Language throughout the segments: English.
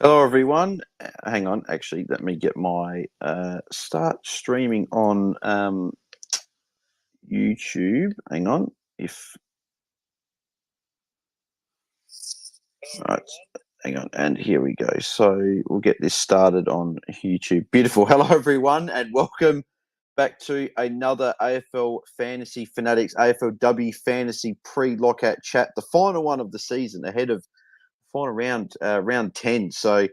Hello, everyone. Hang on, actually, let me get my start streaming on YouTube. Hang on, if right, hang on, and here we go. So we'll get this started on YouTube. Beautiful. Hello, everyone, and welcome back to another AFL Fantasy Fanatics AFLW Fantasy pre-lockout chat, the final one of the season ahead of final round 10. So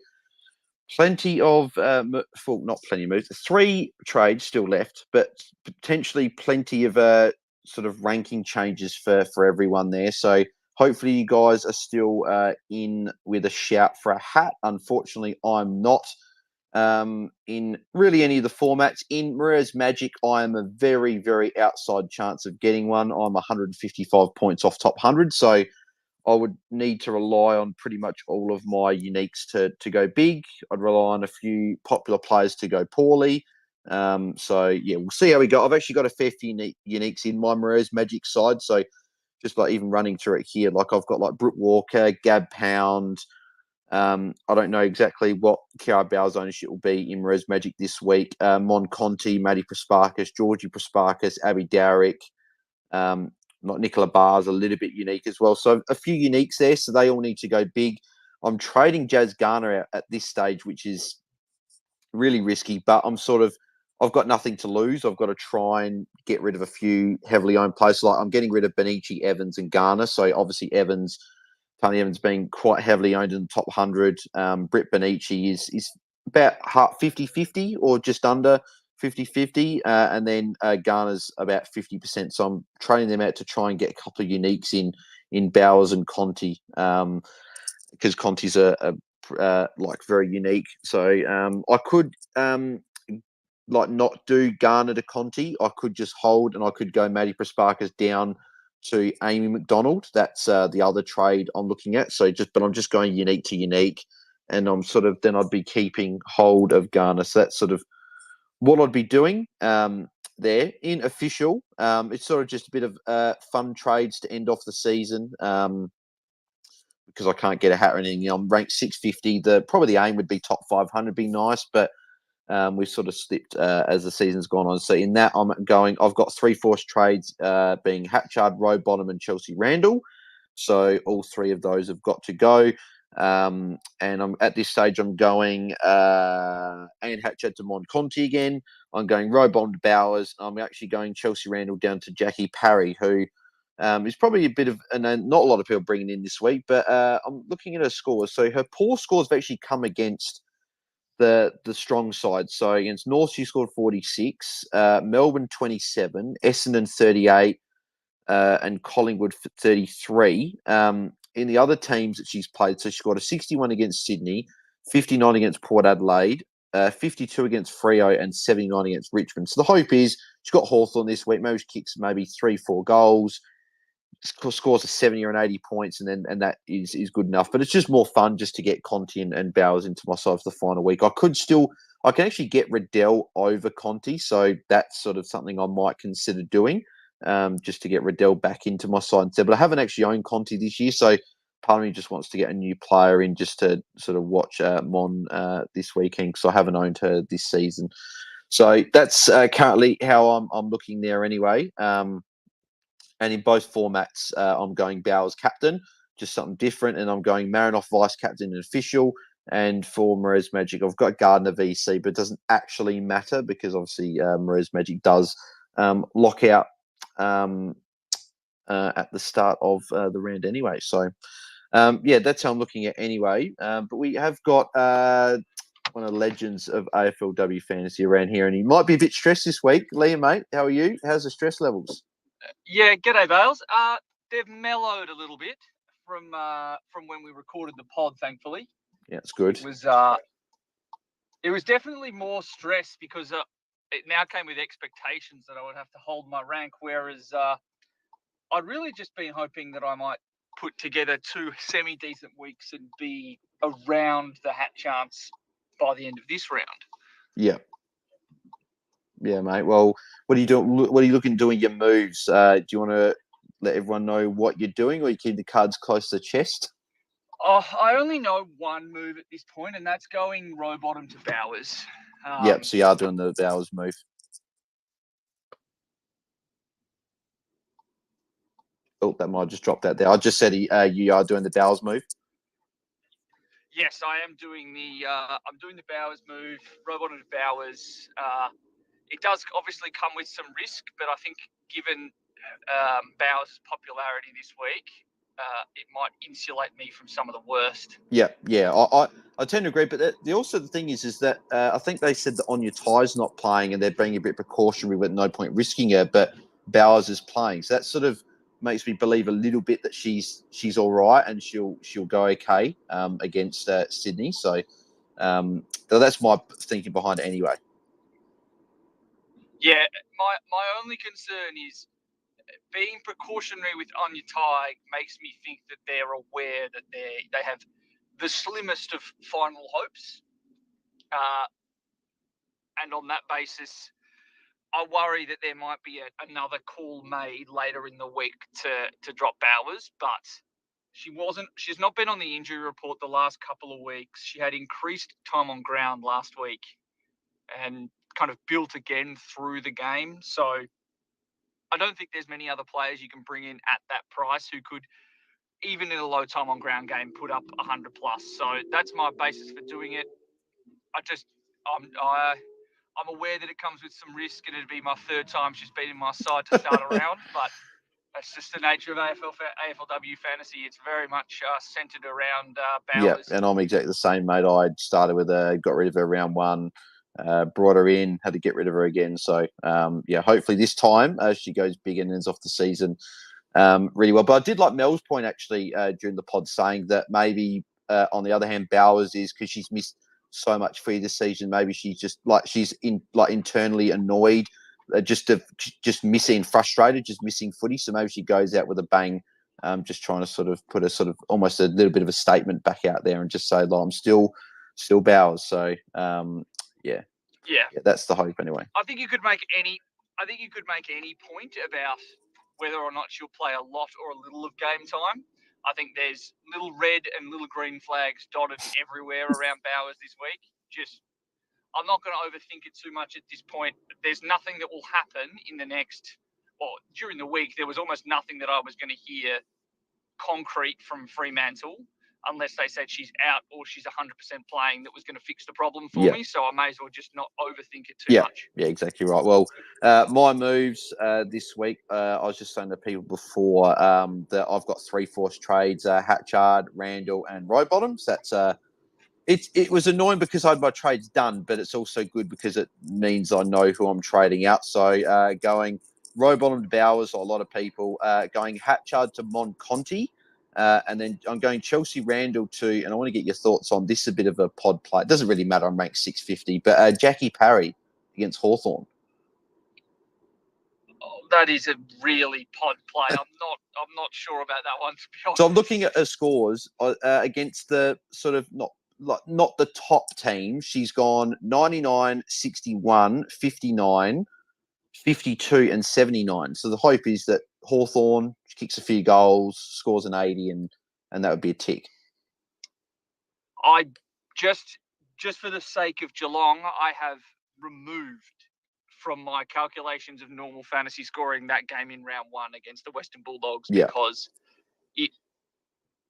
plenty of, not plenty of moves. Three trades still left, but potentially plenty of sort of ranking changes for everyone there. So hopefully you guys are still in with a shout for a hat. Unfortunately, I'm not in really any of the formats. In Maria's Magic, I am a very, very outside chance of getting one. I'm 155 points off top 100, so I would need to rely on pretty much all of my uniques to go big. I'd rely on a few popular players to go poorly. So, yeah, we'll see how we go. I've actually got a fair few uniques in my Maria's Magic side. So, just like even running through it here, like I've got like Brooke Walker, Gab Pound. I don't know exactly what Kiara Bowers' ownership will be in Maria's Magic this week. Mon Conti, Maddie Prasparkas, Georgie Prasparkas, Abby Dowrick. Um, Not Nicola Barr's a little bit unique as well. So a few uniques there. So they all need to go big. I'm trading Jazz Garner out at this stage, which is really risky, but I've got nothing to lose. I've got to try and get rid of a few heavily owned players. Like I'm getting rid of Benici, Evans, and Garner. So obviously Tony Evans being quite heavily owned in the top 100. Britt Benici is about 50-50 or just under 50-50. And then Garner's about 50%. So I'm trading them out to try and get a couple of uniques in Bowers and Conti, because Conti's like very unique. So I could like not do Garner to Conti. I could just hold and I could go Maddie Prasparkas down to Amy McDonald. That's the other trade I'm looking at. But I'm just going unique to unique, and then I'd be keeping hold of Garner. So that's sort of what I'd be doing there. In official, it's sort of just a bit of fun trades to end off the season. Because I can't get a hat or anything. I'm ranked 650. Probably the aim would be top 500, be nice, but we've sort of slipped as the season's gone on. So in that, I've got three forced trades being Hatchard, Rowbottom, and Chelsea Randall. So all three of those have got to go. And I'm at this stage, I'm going Anne Hatchard to Mon Conti again. I'm going Rowbottom to Bowers. I'm actually going Chelsea Randall down to Jackie Parry, who is probably a bit of, and not a lot of people bringing in this week, but I'm looking at her scores. So her poor scores have actually come against the strong side. So against North, she scored 46, Melbourne 27, Essendon 38, and Collingwood 33. In the other teams that she's played, so she got a 61 against Sydney, 59 against Port Adelaide, 52 against Freo, and 79 against Richmond. So the hope is she's got Hawthorn this week. Maybe she kicks maybe 3-4 goals, scores a 70 or an 80 points, and that is good enough. But it's just more fun just to get Conti and Bowers into my side for the final week. I can actually get Riddell over Conti, so that's sort of something I might consider doing, just to get Riddell back into my side instead. But I haven't actually owned Conti this year, so part of me just wants to get a new player in just to sort of watch Mon this weekend, because I haven't owned her this season. So that's currently how I'm looking there anyway. And in both formats, I'm going Bowers captain, just something different. And I'm going Marinoff vice captain and official. And for Maria's Magic, I've got Gardner VC, but it doesn't actually matter because obviously Maria's Magic does lock out at the start of the round anyway. So, yeah, that's how I'm looking at anyway. But we have got one of the legends of AFLW fantasy around here, and he might be a bit stressed this week. Liam, mate, how are you? How's the stress levels? Yeah, g'day, Bales. They've mellowed a little bit from when we recorded the pod, thankfully. Yeah, it's good. It was definitely more stress because it now came with expectations that I would have to hold my rank, whereas I'd really just been hoping that I might put together two semi-decent weeks and be around the hat chance by the end of this round. Yeah. Yeah, mate. Well, what are you doing? What are you looking to do in your moves? Do you want to let everyone know what you're doing, or you keep the cards close to the chest? I only know one move at this point, and that's going row bottom to Bowers. Yep, so you are doing the Bowers move. Oh, that might have just dropped out there. I just said you are doing the Bowers move. Yes, I am doing the Bowers move, row bottom to Bowers. It does obviously come with some risk, but I think given Bowers' popularity this week, it might insulate me from some of the worst. Yeah. I tend to agree, but the thing is that I think they said that On Your Tie's not playing and they're being a bit precautionary with no point risking her, but Bowers is playing. So that sort of makes me believe a little bit that she's all right and she'll go okay against Sydney. So that's my thinking behind it anyway. Yeah, my only concern is being precautionary with On Your Tie makes me think that they're aware that they have the slimmest of final hopes. And on that basis, I worry that there might be another call made later in the week to drop Bowers, but she's not been on the injury report the last couple of weeks. She had increased time on ground last week and kind of built again through the game. So I don't think there's many other players you can bring in at that price who could, even in a low time on ground game, put up 100 plus. So that's my basis for doing it. I'm aware that it comes with some risk, and it'd be my third time she's been in my side to start around, but that's just the nature of AFLW fantasy. It's very much centered around Bowers. Yeah, and I'm exactly the same, mate. I started with her, got rid of her round one, brought her in, had to get rid of her again. So, hopefully this time she goes big and ends off the season really well. But I did like Mel's point, actually, during the pod, saying that maybe, on the other hand, Bowers is because she's missed so much free this season. Maybe she's internally annoyed, just missing, frustrated, just missing footy. So maybe she goes out with a bang, just trying to sort of put almost a little bit of a statement back out there and just say, "Like, I'm still Bowers." So yeah, that's the hope anyway. I think you could make any point about whether or not she'll play a lot or a little of game time. I think there's little red and little green flags dotted everywhere around Bowers this week. I'm not going to overthink it too much at this point. There's nothing that will happen during the week. There was almost nothing that I was going to hear concrete from Fremantle unless they said she's out or she's 100% playing that was going to fix the problem for me. So I may as well just not overthink it too much. Yeah, exactly right. Well, my moves this week, I was just saying to people before that I've got 3 forced trades, Hatchard, Randall and Rowbottom. So that's it was annoying because I had my trades done, but it's also good because it means I know who I'm trading out. So going Rowbottom to Bowers, a lot of people, going Hatchard to Monconti, and then I'm going Chelsea Randall to, and I want to get your thoughts on this, a bit of a pod play. It doesn't really matter, I'm ranked 650, but Jackie Parry against Hawthorn. Oh, that is a really pod play. I'm not sure about that one, to be honest. So I'm looking at her scores against the sort of not the top team. She's gone 99, 61, 59, 52 and 79. So the hope is that Hawthorn kicks a few goals, scores an 80, and that would be a tick. I just for the sake of Geelong, I have removed from my calculations of normal fantasy scoring that game in round one against the Western Bulldogs because it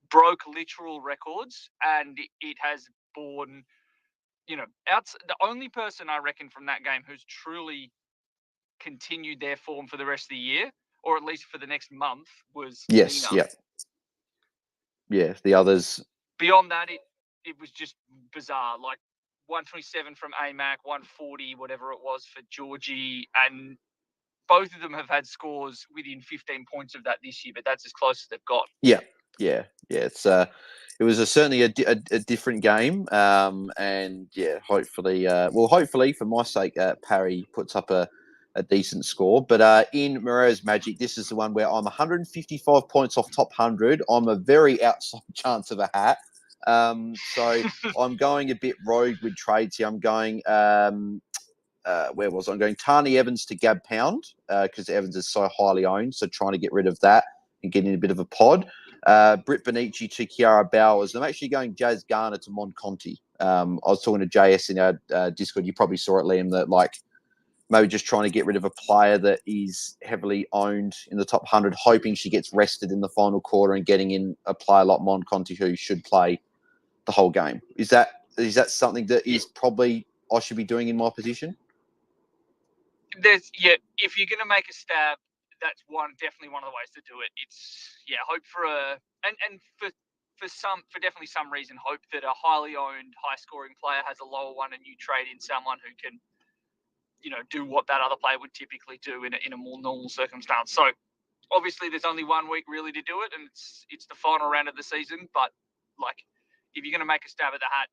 broke literal records and it has borne, the only person I reckon from that game who's truly continued their form for the rest of the year, or at least for the next month, was Nina. Yeah, the others. Beyond that, it was just bizarre. Like 127 from AMAC, 140, whatever it was for Georgie, and both of them have had scores within 15 points of that this year, but that's as close as they've got. Yeah. It's it was certainly a different game, and hopefully for my sake, Parry puts up a decent score. But in Moreira's Magic, this is the one where I'm 155 points off top 100. I'm a very outside chance of a hat. So I'm going a bit rogue with trades here. I'm going where was I? I'm going Tarni Evans to Gab Pound because Evans is so highly owned. So trying to get rid of that and getting a bit of a pod. Britt Benici to Kiara Bowers. I'm actually going Jazz Garner to Mon Conti. I was talking to JS in our Discord. You probably saw it, Liam, that like maybe just trying to get rid of a player that is heavily owned in the top 100, hoping she gets rested in the final quarter and getting in a player like Mon Conti who should play the whole game. Is that something that is probably I should be doing in my position? If you're going to make a stab, that's definitely one of the ways to do it. It's hope for for definitely some reason, hope that a highly owned, high scoring player has a lower one, and you trade in someone who can, do what that other player would typically do in a more normal circumstance. So obviously, there's only 1 week really to do it, and it's the final round of the season. But like, if you're going to make a stab at the hat,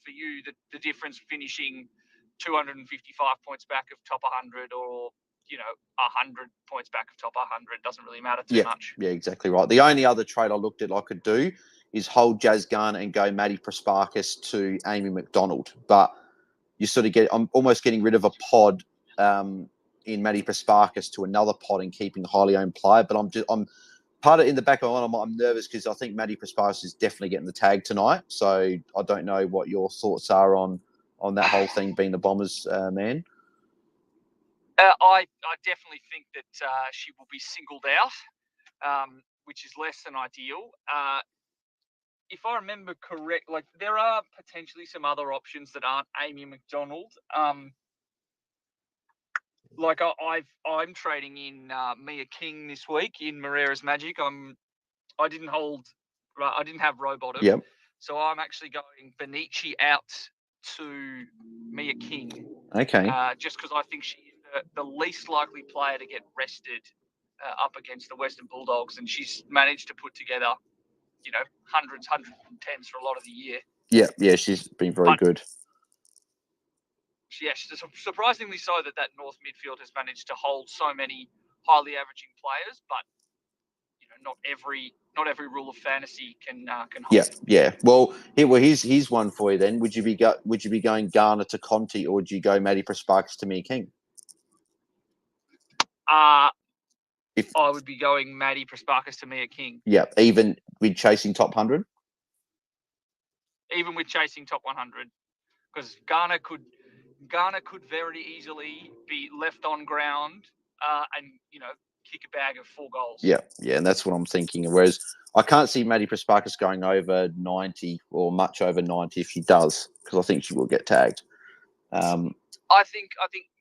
for you, the difference finishing 255 points back of top 100 or 100 points back of top 100 doesn't really matter too much. Yeah, exactly right. The only other trade I looked at I could do is hold Jazz Garner and go Maddie Prasparkas to Amy McDonald. But you sort of I'm almost getting rid of a pod in Maddie Prasparkas to another pod and keeping a highly owned player. But I'm part of in the back of my mind, I'm nervous because I think Maddie Prasparkas is definitely getting the tag tonight. So I don't know what your thoughts are on that whole thing being the Bombers, man. I definitely think that she will be singled out, which is less than ideal. If I remember correct, like there are potentially some other options that aren't Amy McDonald. Like I'm trading in Mia King this week in Moreira's Magic. I didn't have Rowbottom. Yep. So I'm actually going Benici out to Mia King. Okay. Just because I think she's the least likely player to get rested up against the Western Bulldogs, and she's managed to put together, hundreds and tens for a lot of the year. Yeah, she's been very good. Yeah, surprisingly so that North midfield has managed to hold so many highly averaging players, but not every rule of fantasy can hold. Yeah. Well, here's one for you then. Would you be going Garner to Conti, or would you go Maddie Prasparkas to Mia King? I would be going Maddie Prasparkas to Mia King. Yeah, even with chasing top 100. Even with chasing top 100, because Garner could very easily be left on ground and kick a bag of 4 goals. Yeah, and that's what I'm thinking. Whereas I can't see Maddie Prasparkas going over 90 or much over 90 if she does, because I think she will get tagged. I think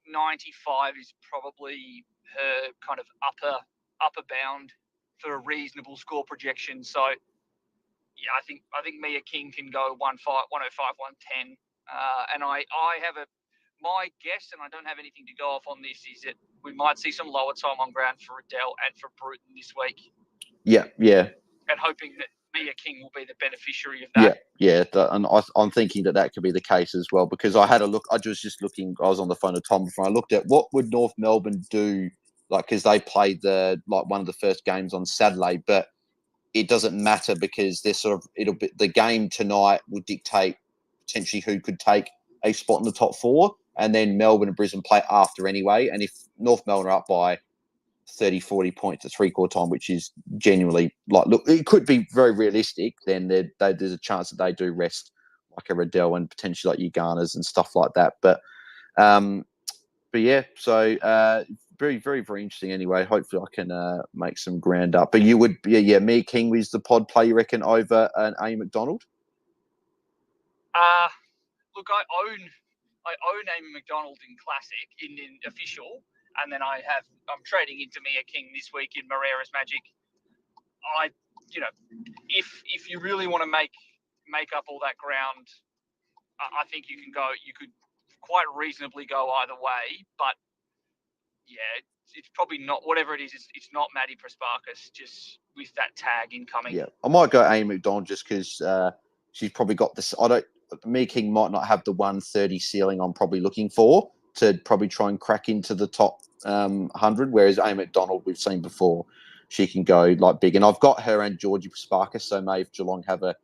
95 is probably her kind of upper bound for a reasonable score projection. So yeah, I think Mia King can go 105, 110. And I have my guess, and I don't have anything to go off on this, is that we might see some lower time on ground for Adele and for Bruton this week. Yeah. And hoping that Mia King will be the beneficiary of that. Yeah. And I'm thinking that could be the case as well, because I had a look. I was just looking. I was on the phone with Tom before I looked at what would North Melbourne do, like, because they played one of the first games on Saturday, but it doesn't matter because they're the game tonight will dictate potentially who could take a spot in the top 4, and then Melbourne and Brisbane play after anyway. And if North Melbourne are up by 30, 40 points at 3/4 time, which is genuinely look, it could be very realistic, then there's a chance that they do rest like a Riddell and potentially like your Garners and stuff like that. But yeah, so very, very, very interesting anyway. Hopefully I can make some ground up. But you would, Mia King was the pod play, you reckon, over an A. McDonald? Look, I own Amy McDonald in Classic, in official, and then I'm trading into Mia King this week in Moreira's Magic. If you really want to make up all that ground, I think you could quite reasonably go either way, but yeah, it's probably not, whatever it is, it's not Maddie Prasparkas, just with that tag incoming. Yeah, I might go Amy McDonald just because she's probably got this. Mia King might not have the 130 ceiling I'm probably looking for to probably try and crack into the top 100, whereas Amy McDonald, we've seen before, she can go like big. And I've got her and Georgie Prasparkas, so maybe if Geelong have a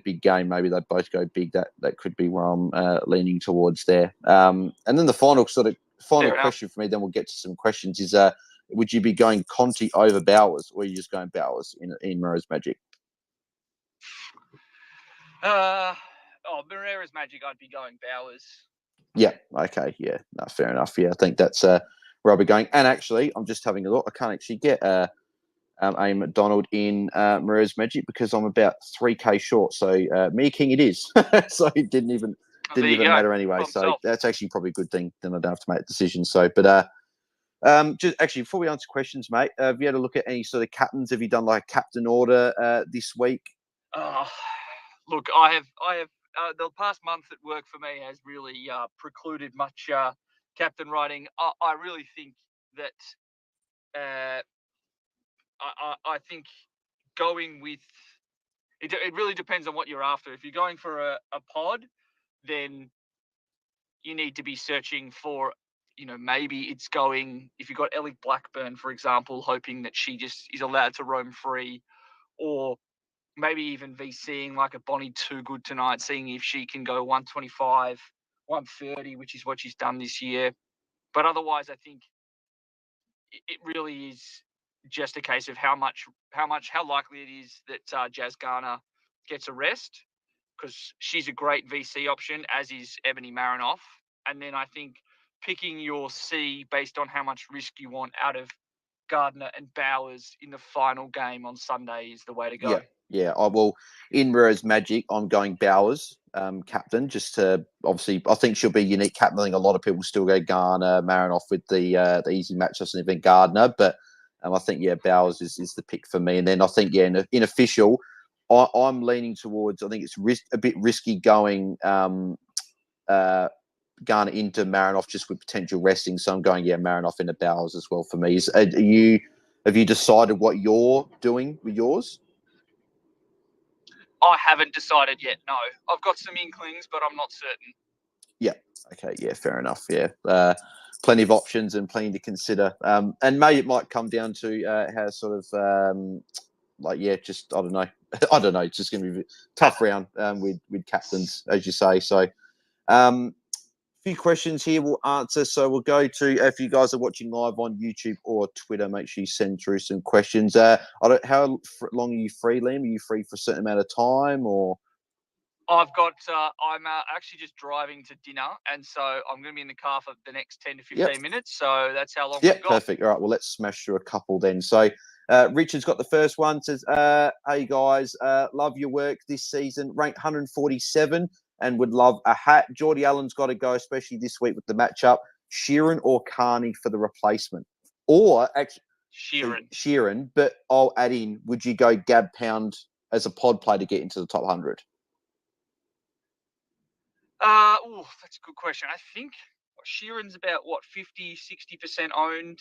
big game, maybe they both go big. That could be where I'm leaning towards there. And then the final question for me, then we'll get to some questions, is would you be going Conti over Bowers, or are you just going Bowers in Mirror's Magic? Moreira's Magic, I'd be going Bowers. Yeah. Okay. Yeah. No, fair enough. Yeah, I think that's where I'll be going. And actually, I'm just having a look. I can't actually get a McDonald in Mirror's Magic because I'm about 3K short. So me king it is. So it didn't even matter anyway. So that's actually probably a good thing. Then I don't have to make a decision. So, but just actually before we answer questions, mate, have you had a look at any sort of captains? Have you done like a captain order this week? Look, I have. The past month at work for me has really precluded much captain writing. I really think that I think going with it really depends on what you're after. If you're going for a pod, then you need to be searching for, maybe it's going, if you've got Ellie Blackburn, for example, hoping that she just is allowed to roam free, or maybe even VCing like a Bonnie Too Good tonight, seeing if she can go 125, 130, which is what she's done this year. But otherwise, I think it really is just a case of how likely it is that Jazz Garner gets a rest, because she's a great VC option, as is Ebony Marinoff. And then I think picking your C based on how much risk you want out of Gardner and Bowers in the final game on Sunday is the way to go. Yeah. I will. In Mirror's Magic, I'm going Bowers, captain, just to obviously, I think she'll be unique captain. I think a lot of people still go Garner, Marinoff with the easy matchups and even Gardner, but I think, Bowers is the pick for me. And then I think, in official, I'm leaning towards, I think it's a bit risky going Garner into Marinoff just with potential resting. So I'm going, Marinoff into Bowers as well for me. Have you decided what you're doing with yours? I haven't decided yet, no. I've got some inklings, but I'm not certain. Yeah. Okay. Yeah, fair enough. Yeah. Plenty of options and plenty to consider. And maybe it might come down to how sort of just I don't know. I don't know. It's just going to be a tough round with captains, as you say. So, few questions here we'll answer. So we'll go to, if you guys are watching live on YouTube or Twitter, make sure you send through some questions. How long are you free, Liam? Are you free for a certain amount of time, or? I've got. I'm actually just driving to dinner, and so I'm going to be in the car for the next 10 to 15 minutes. So that's how long we've got. Perfect. All right. Well, let's smash through a couple then. So, Richard's got the first one. Says, "Hey guys, love your work this season. Ranked 147, and would love a hat. Geordie Allen's got to go, especially this week with the matchup. Sheeran or Carney for the replacement, or actually Sheeran. But I'll add in. Would you go Gab Pound as a pod play to get into the top 100? That's a good question. I think Sheeran's about 50-60% owned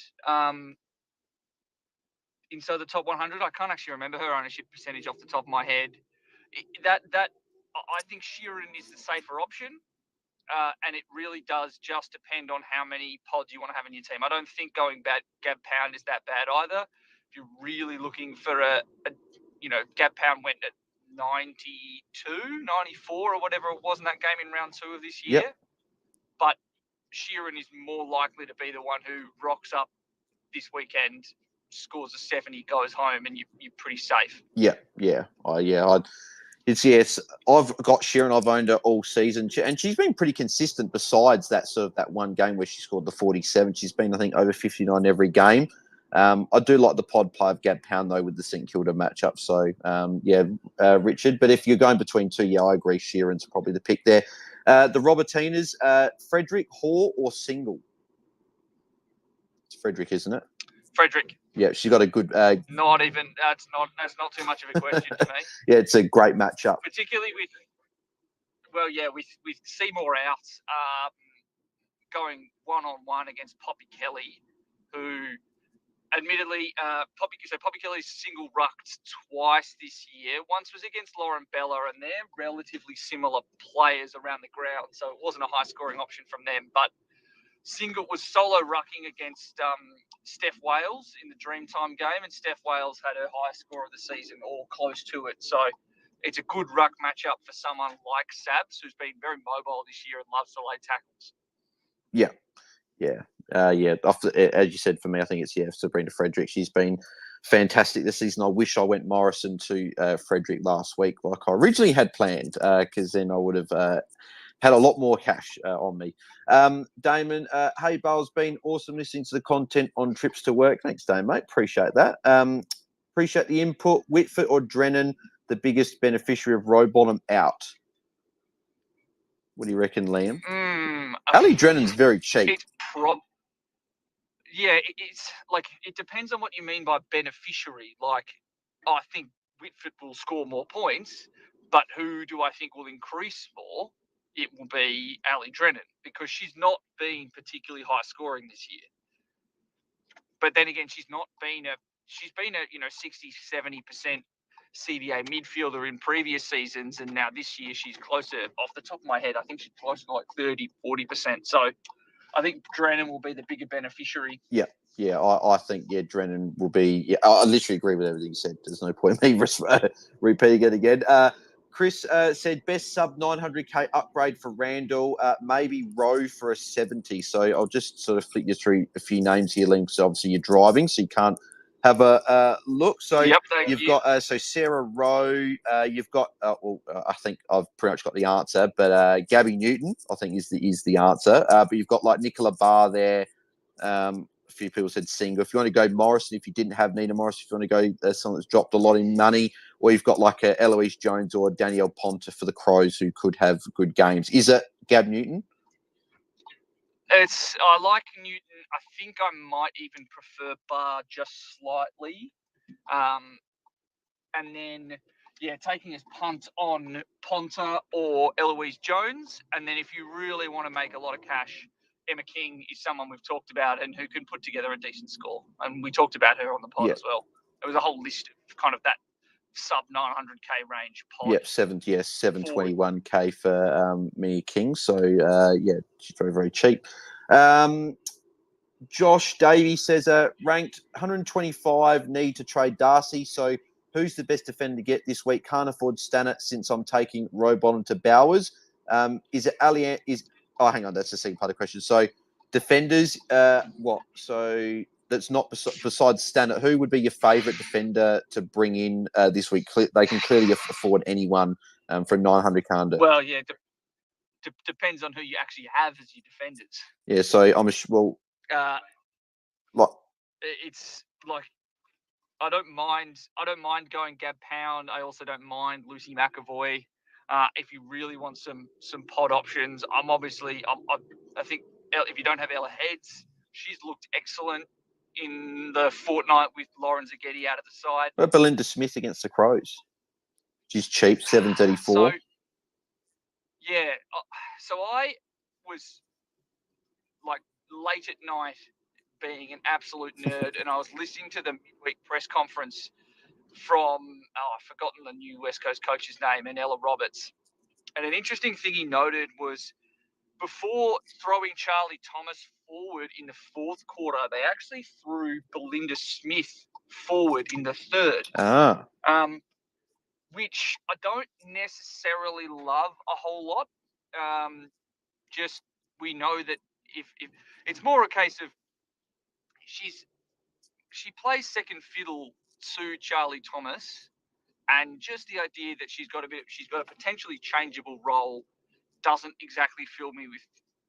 inside the top 100. I can't actually remember her ownership percentage off the top of my head. I think Sheeran is the safer option, and it really does just depend on how many pods you want to have in your team. I don't think going Gab Pound is that bad either. If you're really looking for Gab Pound went at 92, 94 or whatever it was in that game in round 2 of this year. Yep. But Sheeran is more likely to be the one who rocks up this weekend, scores a 70, goes home, and you're pretty safe. Yeah. I've got Sheeran. I've owned her all season, and she's been pretty consistent. Besides that one game where she scored the 47, she's been, I think, over 59 every game. I do like the pod play of Gab Pound though with the St Kilda matchup. So Richard. But if you're going between two, I agree. Sheeran's probably the pick there. The Robertinas, Frederick, Hall, or Single? It's Frederick, isn't it? Frederick. Yeah, she got a good. Not even. That's not too much of a question to me. Yeah, it's a great matchup. Particularly with Seymour out, going 1-on-1 against Poppy Kelly, who, admittedly, Poppy Kelly's single rucked twice this year. Once was against Lauren Bella, and they're relatively similar players around the ground, so it wasn't a high-scoring option from them. But Single was solo rucking against Steph Wales in the Dreamtime game, and Steph Wales had her highest score of the season, or close to it. So it's a good ruck matchup for someone like Sabs, who's been very mobile this year and loves to lay tackles. Yeah. As you said, for me, I think it's Sabrina Frederick. She's been fantastic this season. I wish I went Morrison to Frederick last week, like I originally had planned, because then I would have had a lot more cash on me. Damon, hey, Bale's been awesome listening to the content on trips to work. Thanks, Damon, mate. Appreciate that. Appreciate the input. Whitford or Drennan, the biggest beneficiary of row bottom out? What do you reckon, Liam? Ali Drennan's very cheap. It's like, it depends on what you mean by beneficiary. Like, I think Whitford will score more points, but who do I think will increase more? It will be Ali Drennan, because she's not been particularly high scoring this year. But then again, she's been a 60-70% CBA midfielder in previous seasons, and now this year she's closer, off the top of my head, I think she's closer to like 30-40%. So I think Drennan will be the bigger beneficiary. Yeah, I think Drennan will be. Yeah, I literally agree with everything you said. There's no point in me repeating it again. Chris said best sub 900k upgrade for Randall, maybe Rowe for a 70. So I'll just sort of flick you through a few names here, Liam, because obviously you're driving, so you can't have a look. So you've got Sarah Rowe. You've got I think I've pretty much got the answer, but Gabby Newton I think is the answer. But you've got like Nicola Barr there. A few people said Singer. If you want to go Morrison, if you didn't have Nina Morrison, if you want to go someone that's dropped a lot in money, or you've got like a Eloise Jones or Danielle Ponta for the Crows who could have good games. Is it Gab Newton? I like Newton. I think I might even prefer Barr just slightly. And then, taking his punt on Ponta or Eloise Jones. And then if you really want to make a lot of cash, Emma King is someone we've talked about and who can put together a decent score. And we talked about her on the pod as well. There was a whole list of kind of that sub 900k range pod. Yep, 721k for Mia King. So she's very, very cheap. Josh Davey says ranked 125, need to trade Darcy. So who's the best defender to get this week? Can't afford Stannett since I'm taking Rowbottom to Bowers. Is it Ali? Hang on, that's the second part of the question. So defenders, what? So that's not besides Stannett. Who would be your favourite defender to bring in this week? They can clearly afford anyone for 900 under. Well, yeah, depends on who you actually have as your defenders. Yeah, so it's like I don't mind going Gab Pound. I also don't mind Lucy McAvoy. If you really want some pod options, I think if you don't have Ella Heads, she's looked excellent in the fortnight with Lauren Zaghetti out of the side. What about Belinda Smith against the Crows? She's cheap, 734. So I was like late at night being an absolute nerd, and I was listening to the midweek press conference from, I've forgotten the new West Coast coach's name, and Ella Roberts. And an interesting thing he noted was before throwing Charlie Thomas forward in the fourth quarter, they actually threw Belinda Smith forward in the third. Which I don't necessarily love a whole lot. Just we know that if it's more a case of she plays second fiddle to Charlie Thomas, and just the idea that she's got a potentially changeable role doesn't exactly fill me with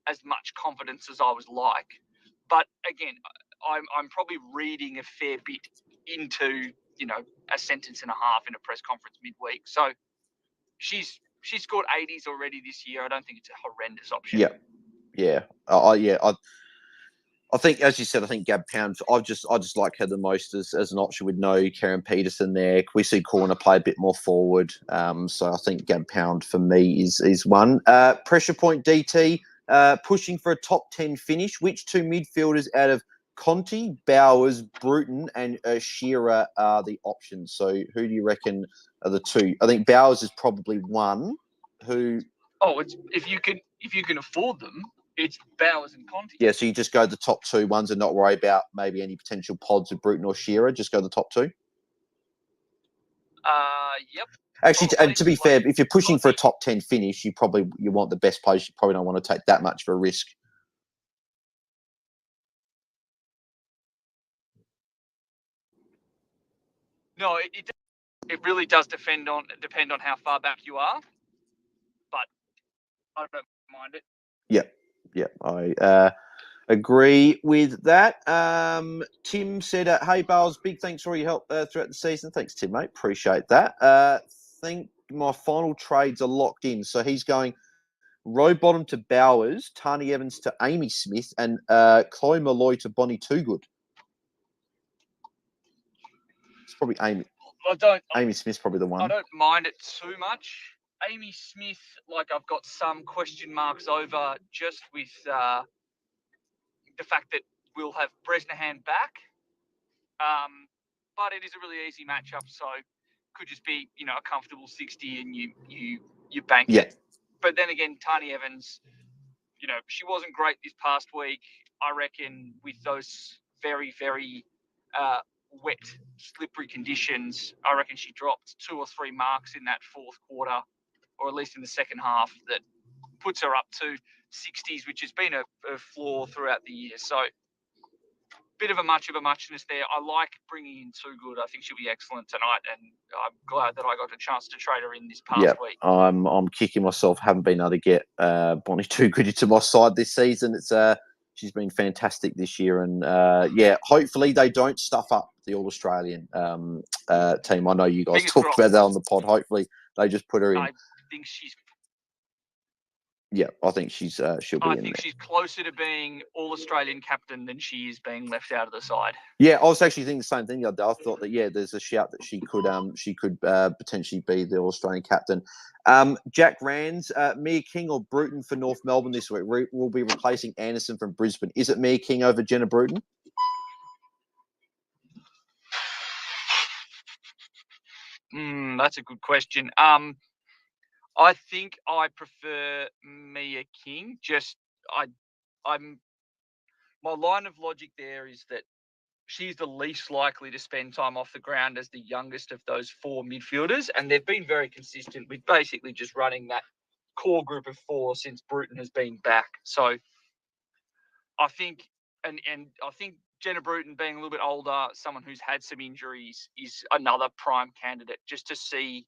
as much confidence as I was like. But again, I'm probably reading a fair bit into a sentence and a half in a press conference midweek. So she's scored 80s already this year. I don't think it's a horrendous option. I think, as you said, I think Gab Pound, I just like her the most as an option with no Karen Peterson there. We see Corner play a bit more forward. So I think Gab Pound for me is one. Pressure point DT, pushing for a top 10 finish. Which two midfielders out of Conti, Bowers, Bruton, and Shearer are the options? So who do you reckon are the two? I think Bowers is probably one. Who? It's if you can afford them. It's Bowers and Conti. Yeah, so you just go the top two ones and not worry about maybe any potential pods with Bruton or Shearer. Just go the top two. Yep. Actually, and to be fair, if you're pushing for a top 10 finish, you want the best players. You probably don't want to take that much of a risk. No, it really does depend on how far back you are, but I don't mind it. Yeah. I agree with that. Tim said, "Hey Bales, big thanks for your help throughout the season." Thanks, Tim, mate. Appreciate that. Think my final trades are locked in, so he's going Rowbottom to Bowers, Tani Evans to Amy Smith, and Chloe Malloy to Bonnie Toogood. It's probably Amy. Amy Smith's probably the one. I don't mind it too much. Amy Smith, I've got some question marks over just with the fact that we'll have Bresnahan back. But it is a really easy matchup, so could just be a comfortable 60 and you bank it. But then again, Tani Evans, she wasn't great this past week. I reckon with those very, very wet, slippery conditions, I reckon she dropped 2 or 3 marks in that fourth quarter, or at least in the second half, that puts her up to 60s, which has been a flaw throughout the year. So bit of a muchness there. I like bringing in Toogood. I think she'll be excellent tonight, and I'm glad that I got a chance to trade her in this past week. I'm kicking myself. Haven't been able to get Bonnie Toogood into my side this season. It's she's been fantastic this year, and hopefully they don't stuff up the All Australian team. I know you guys talked about that on the pod. Hopefully they just put her in. I think she's. Yeah, I think she'll be in there. I think she's closer to being All-Australian captain than she is being left out of the side. Yeah, I was actually thinking the same thing the other day. I thought that, there's a shout that she could potentially be the All-Australian captain. Jack Rands, Mia King or Bruton for North Melbourne this week? Will be replacing Anderson from Brisbane. Is it Mia King over Jenna Bruton? That's a good question. I think I prefer Mia King. My line of logic there is that she's the least likely to spend time off the ground as the youngest of those 4 midfielders, and they've been very consistent with basically just running that core group of 4 since Bruton has been back. So I think, and I think Jenna Bruton, being a little bit older, someone who's had some injuries, is another prime candidate just to see,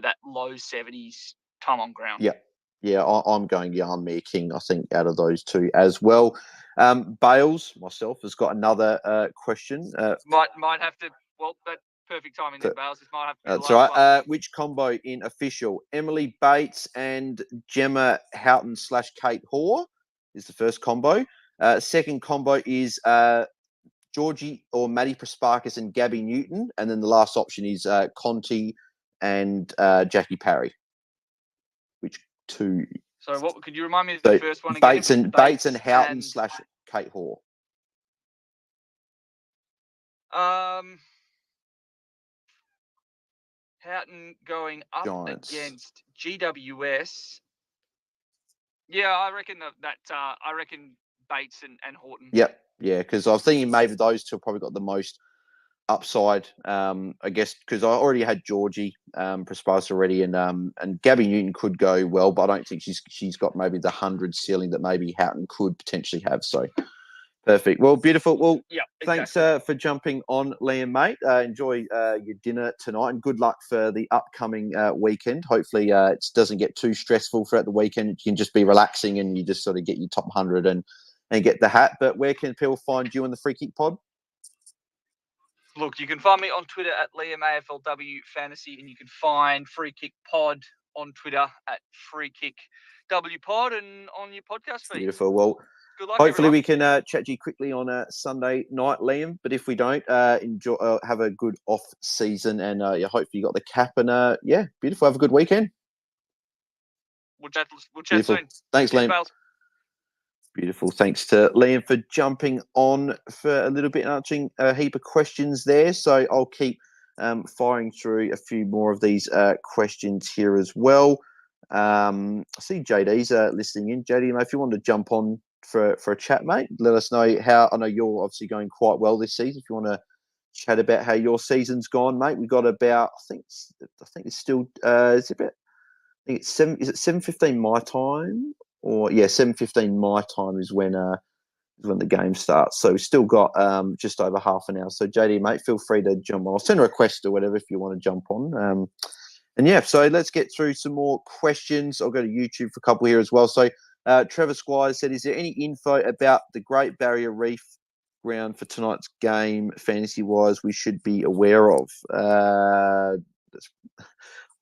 that low 70s time on ground. Yeah, I'm going Mia King, I think, out of those two as well. Bales, myself, has got another question. Might have to, that perfect timing there, Bales. This might have to be the last one. Which combo in official? Emily Bates and Gemma Houghton / Kate Hoare is the first combo. Second combo is Georgie or Maddie Prasparkas and Gabby Newton. And then the last option is Conti and Jackie Parry. Which two? So what could you remind me of the first one again? Bates and Houghton / Kate Hoare. Houghton going up Giants against GWS. Yeah, I reckon I reckon Bates and Horton. Yep. Yeah, because I was thinking maybe those two probably got the most upside, I guess, because I already had Georgie Prasparkas already, and Gabby Newton could go well, but I don't think she's got maybe the 100 ceiling that maybe Houghton could potentially have. So perfect. Well, beautiful. Well, Thanks for jumping on, Liam, mate. Enjoy your dinner tonight, and good luck for the upcoming weekend. Hopefully, it doesn't get too stressful throughout the weekend. You can just be relaxing, and you just sort of get your top 100 and get the hat. But where can people find you in the Free Kick Pod? Look, you can find me on Twitter at Liam AFLW Fantasy, and you can find Free Kick Pod on Twitter at Free Kick W Pod, and on your podcast feed. Beautiful. Well, good luck, hopefully everyone. we can chat to you quickly on a Sunday night, Liam. But if we don't, enjoy, have a good off season, and hopefully you got the cap. And beautiful. Have a good weekend. We'll chat soon. Thanks, Liam. Bales. Beautiful. Thanks to Liam for jumping on for a little bit, answering a heap of questions there. So I'll keep firing through a few more of these questions here as well. I see JD's listening in. JD, if you want to jump on for a chat, mate, let us know how. I know you're obviously going quite well this season. If you want to chat about how your season's gone, mate, we've got about, I think it's still, is it 7:15 my time? Or 7:15 my time is when when the game starts. So we've still got just over half an hour. So JD, mate, feel free to jump on. I'll send a request or whatever if you want to jump on. And yeah, so let's get through some more questions. I'll go to YouTube for a couple here as well. So Trevor Squires said, is there any info about the Great Barrier Reef ground for tonight's game, fantasy-wise, we should be aware of?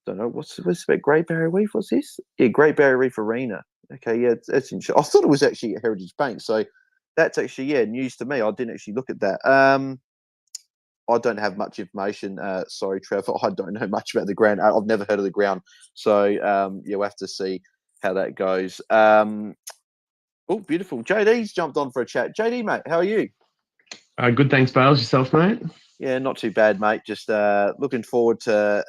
Don't know. What's about Great Barrier Reef? What's this? Yeah, Great Barrier Reef Arena. Okay, yeah, that's interesting. I thought it was actually at Heritage Bank. So that's actually, yeah, news to me. I didn't actually look at that. I don't have much information. Sorry, Trevor. I don't know much about the ground. I've never heard of the ground. So, yeah, we'll have to see how that goes. Oh, beautiful. JD's jumped on for a chat. JD, mate, how are you? Good, thanks, Bales. Yourself, mate? Yeah, not too bad, mate. Just looking forward to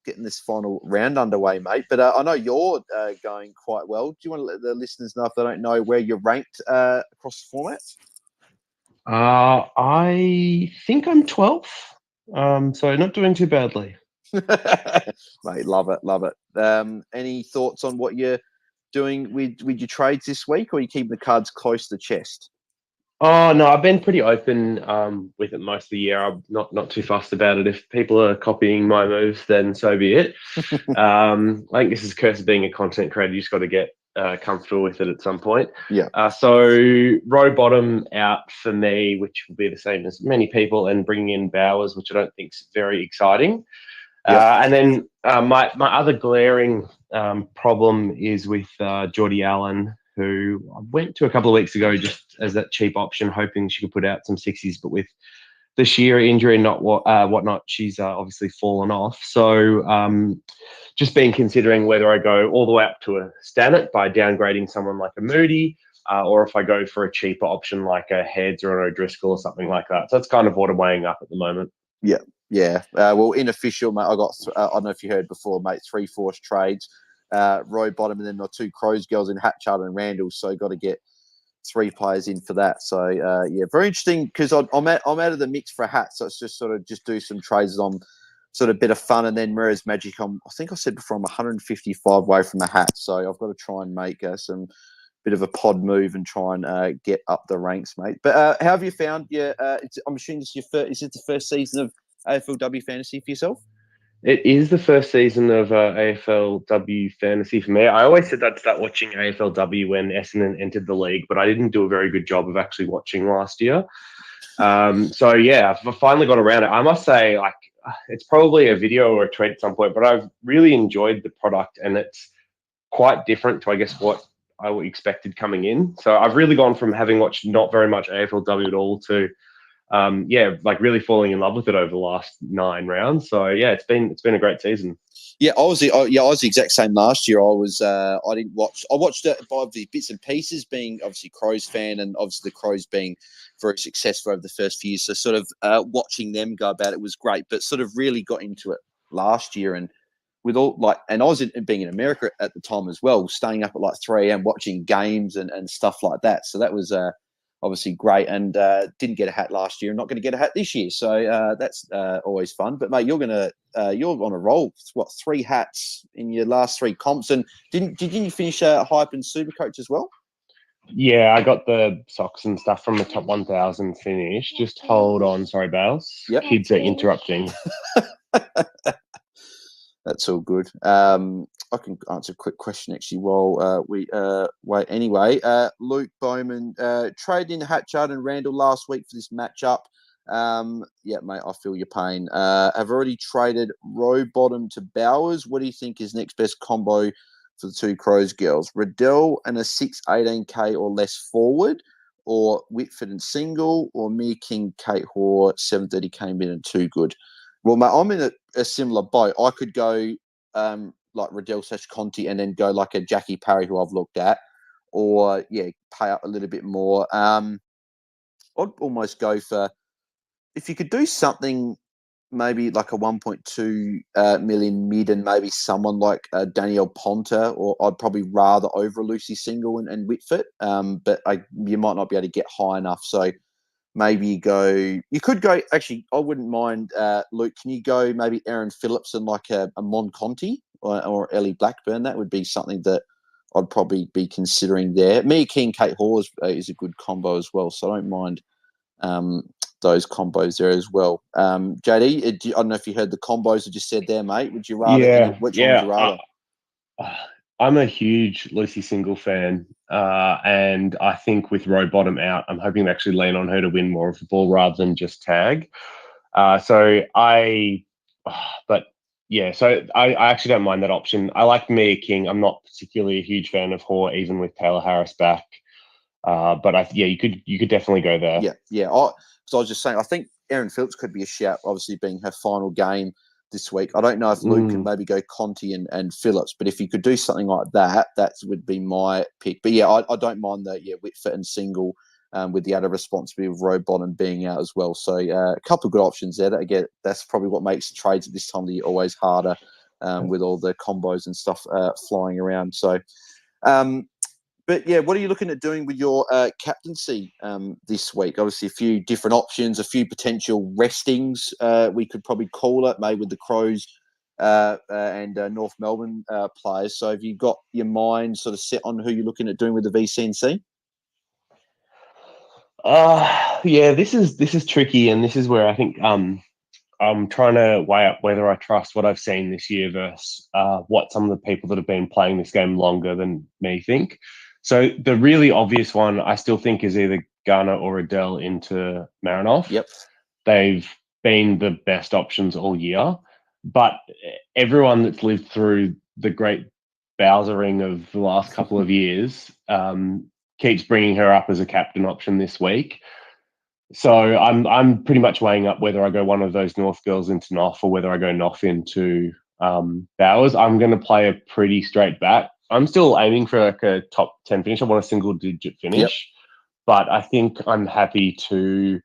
getting this final round underway, mate. But I know you're going quite well. Do you want to let the listeners know, if they don't know, where you're ranked across the formats? I think I'm 12th, so not doing too badly. Mate, love it. Any thoughts on what you're doing with your trades this week, or are you keeping the cards close to the chest? Oh no, I've been pretty open with it most of the year. I'm not too fussed about it. If people are copying my moves, then so be it. I think this is the curse of being a content creator. You just got to get comfortable with it at some point. Yeah. So row bottom out for me, which will be the same as many people, and bringing in Bowers, which I don't think is very exciting. Yep. And then my other glaring problem is with Geordie Allen, who I went to a couple of weeks ago just as that cheap option, hoping she could put out some 60s, but with the sheer injury and whatnot, she's obviously fallen off. So just been considering whether I go all the way up to a Stanit by downgrading someone like a Moody, or if I go for a cheaper option like a Heads or an O'Driscoll or something like that. So that's kind of what I'm weighing up at the moment. Yeah. Yeah. Well, inofficial, mate, I got, I don't know if you heard before, mate, 3 forced trades, row bottom, and then my 2 Crows girls in Hatchard and Randall. So got to get 3 players in for that. So, yeah, very interesting, because I'm out of the mix for a hat. So it's just sort of just do some trades on sort of bit of fun. And then Mirror's Magic, I think I said before, I'm 155 away from the hat. So I've got to try and make some bit of a pod move and try and get up the ranks, mate. But how have you found I'm assuming is it the first season of AFLW Fantasy for yourself? It is the first season of AFLW Fantasy for me. I always said I'd start watching AFLW when Essendon entered the league, but I didn't do a very good job of actually watching last year. So, yeah, I've finally got around it. I must say, like, it's probably a video or a tweet at some point, but I've really enjoyed the product, and it's quite different to, I guess, what I expected coming in. So I've really gone from having watched not very much AFLW at all to like really falling in love with it over the last 9 rounds. So yeah, it's been a great season. Yeah, I was the exact same last year. I didn't watch. I watched it by the bits and pieces, being obviously Crows fan, and obviously the Crows being very successful over the first few years. So sort of watching them go about it was great, but sort of really got into it last year, and with all and I was being in America at the time as well, staying up at like 3 a.m. watching games and stuff like that. So that was obviously great, and didn't get a hat last year. I'm not going to get a hat this year, so that's always fun. But mate, you're on a roll. What, 3 hats in your last 3 comps? And didn't you finish hype and Supercoach as well? Yeah, I got the socks and stuff from the top 1,000 finish. Just hold on, sorry, Bales. Yep. Kids are interrupting. That's all good. I can answer a quick question actually while we wait. Anyway, Luke Bowman traded in Hatchard and Randall last week for this matchup. Yeah, mate, I feel your pain. I've already traded row bottom to Bowers. What do you think is next best combo for the 2 Crows girls? Riddell and a 618k or less forward, or Whitford and single, or Mere King, Kate Hoare, 730k mid and 2 good? Well, mate, I'm in a similar boat. I could go like Riddell / Conti, and then go like a Jackie Parry, who I've looked at, or yeah, pay up a little bit more. I'd almost go for, if you could do something, maybe like a 1.2 million mid, and maybe someone like Danielle Ponta, or I'd probably rather over Lucy Single and Whitford. But you might not be able to get high enough, so. Maybe you could go, actually, I wouldn't mind, Luke, can you go maybe Aaron Phillips and like a Mon Conti or Ellie Blackburn? That would be something that I'd probably be considering there. Mia King, Kate Hall is a good combo as well, so I don't mind those combos there as well. JD, I don't know if you heard the combos I just said there, mate. Would you rather? Which one would you rather? I'm a huge Lucy Single fan, and I think with row bottom out, I'm hoping to actually lean on her to win more of the ball rather than just tag. So I actually don't mind that option. I like Mia King. I'm not particularly a huge fan of Hoare, even with Taylor Harris back. But you could definitely go there. Yeah. So I was just saying, I think Erin Phillips could be a shout, obviously being her final game this week. I don't know if Luke can maybe go Conti and Phillips, but if he could do something like that, that would be my pick. But I don't mind that. Whitford and Single with the added responsibility of row bottom being out as well. So a couple of good options there. That's probably what makes trades at this time of the year always harder with all the combos and stuff flying around. So. But what are you looking at doing with your captaincy this week? Obviously, a few different options, a few potential restings. We could probably call it, maybe with the Crows and North Melbourne players. So, have you got your mind sort of set on who you're looking at doing with the VCNC? This is tricky, and this is where I think I'm trying to weigh up whether I trust what I've seen this year versus what some of the people that have been playing this game longer than me think. So the really obvious one I still think is either Garner or Adele into Marinoff. Yep. They've been the best options all year, but everyone that's lived through the great Bowsering of the last couple of years keeps bringing her up as a captain option this week. So I'm pretty much weighing up whether I go one of those North girls into Noff or whether I go Noff into Bowers. I'm going to play a pretty straight bat. I'm still aiming for like a top 10 finish. I want a single digit finish, but I think I'm happy to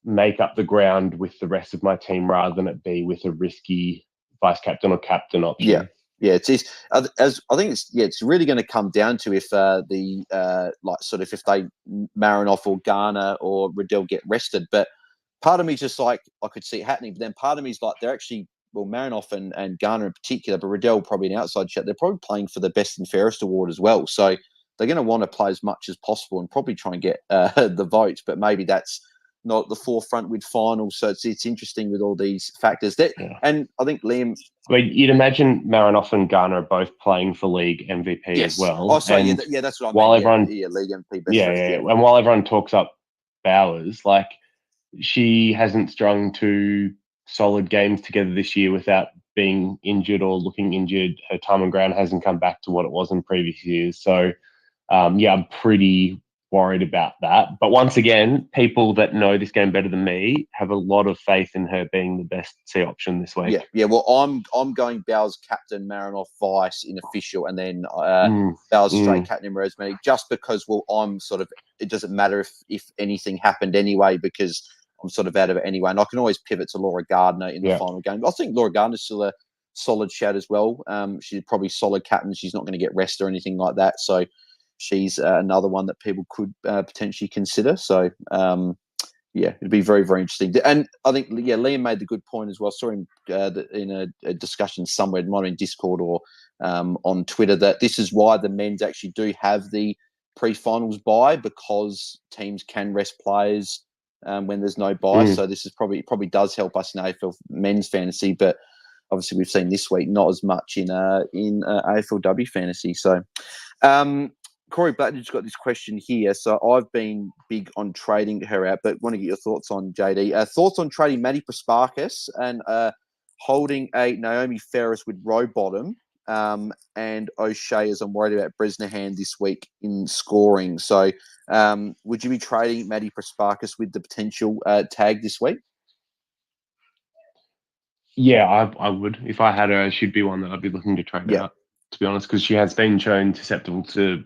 make up the ground with the rest of my team rather than it be with a risky vice captain or captain option. Yeah, it's as I think it's really going to come down to if if they Marinoff or Garner or Riddell get rested. But part of me is just like I could see it happening, but then part of me is like they're actually Marinoff and Garner in particular, but Riddell probably an outside shot. They're probably playing for the best and fairest award as well, so they're going to want to play as much as possible and probably try and get the votes. But maybe that's not at the forefront with finals, so it's interesting with all these factors. And I think Liam. I mean, you'd imagine Marinoff and Garner are both playing for league MVP as well. Oh, sorry, that's what I meant. League MVP. And while everyone talks up Bowers, like she hasn't strung 2 solid games together this year without being injured or looking injured. Her time on ground hasn't come back to what it was in previous years. So, I'm pretty worried about that. But once again, people that know this game better than me have a lot of faith in her being the best C option this week. Yeah. Well, I'm going Bowers captain, Marinoff vice in official, and then Bowers straight captain in Rosemary, just because I'm sort of, it doesn't matter if anything happened anyway, because I'm sort of out of it anyway, and I can always pivot to Laura Gardner in the final game. I think Laura Gardner's still a solid shout as well. She's probably solid captain. She's not going to get rest or anything like that, so she's another one that people could potentially consider. So, it'd be very, very interesting. And I think, Liam made the good point as well. I saw him in a discussion somewhere, it might have been Discord or on Twitter, that this is why the men's actually do have the pre-finals bye, because teams can rest players when there's no bye. So this is probably does help us in AFL men's fantasy, but obviously we've seen this week not as much in AFLW fantasy. So, Corey Blatton's got this question here. So I've been big on trading her out, but want to get your thoughts on JD. Thoughts on trading Maddie Prasparkas and holding a Naomi Ferris with row bottom and O'Shea, as I'm worried about Bresnahan this week in scoring. So would you be trading Maddie Prasparkas with the potential tag this week? Yeah, I would. If I had her, she'd be one that I'd be looking to trade out, to be honest, because she has been shown susceptible to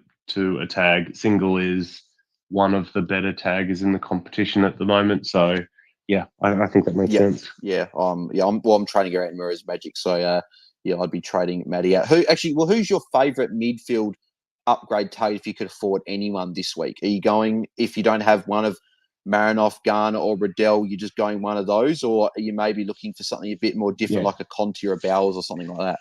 a tag. Single is one of the better taggers in the competition at the moment. So, I think that makes sense. I'm trading her out in Mirror's Magic. So, I'd be trading Maddie out. Who's your favourite midfield upgrade tag if you could afford anyone this week? Are you going, if you don't have one of Marinoff, Garner or Riddell, you're just going one of those, or are you maybe looking for something a bit more different, like a Conti or a Bowers or something like that?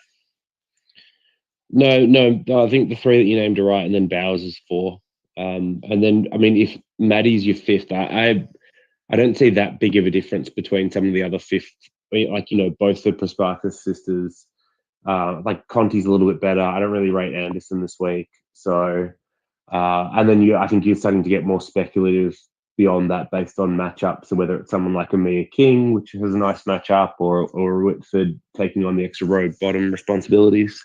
No. I think the three that you named are right, and then Bowers is 4. And then, I mean, if Maddie's your 5th, I don't see that big of a difference between some of the other 5th. Like, both the Prasparkas sisters. Like Conti's a little bit better. I don't really rate Anderson this week. So, and then I think you're starting to get more speculative beyond that based on matchups. So whether it's someone like a Mia King, which has a nice matchup, or Whitford taking on the extra road bottom responsibilities.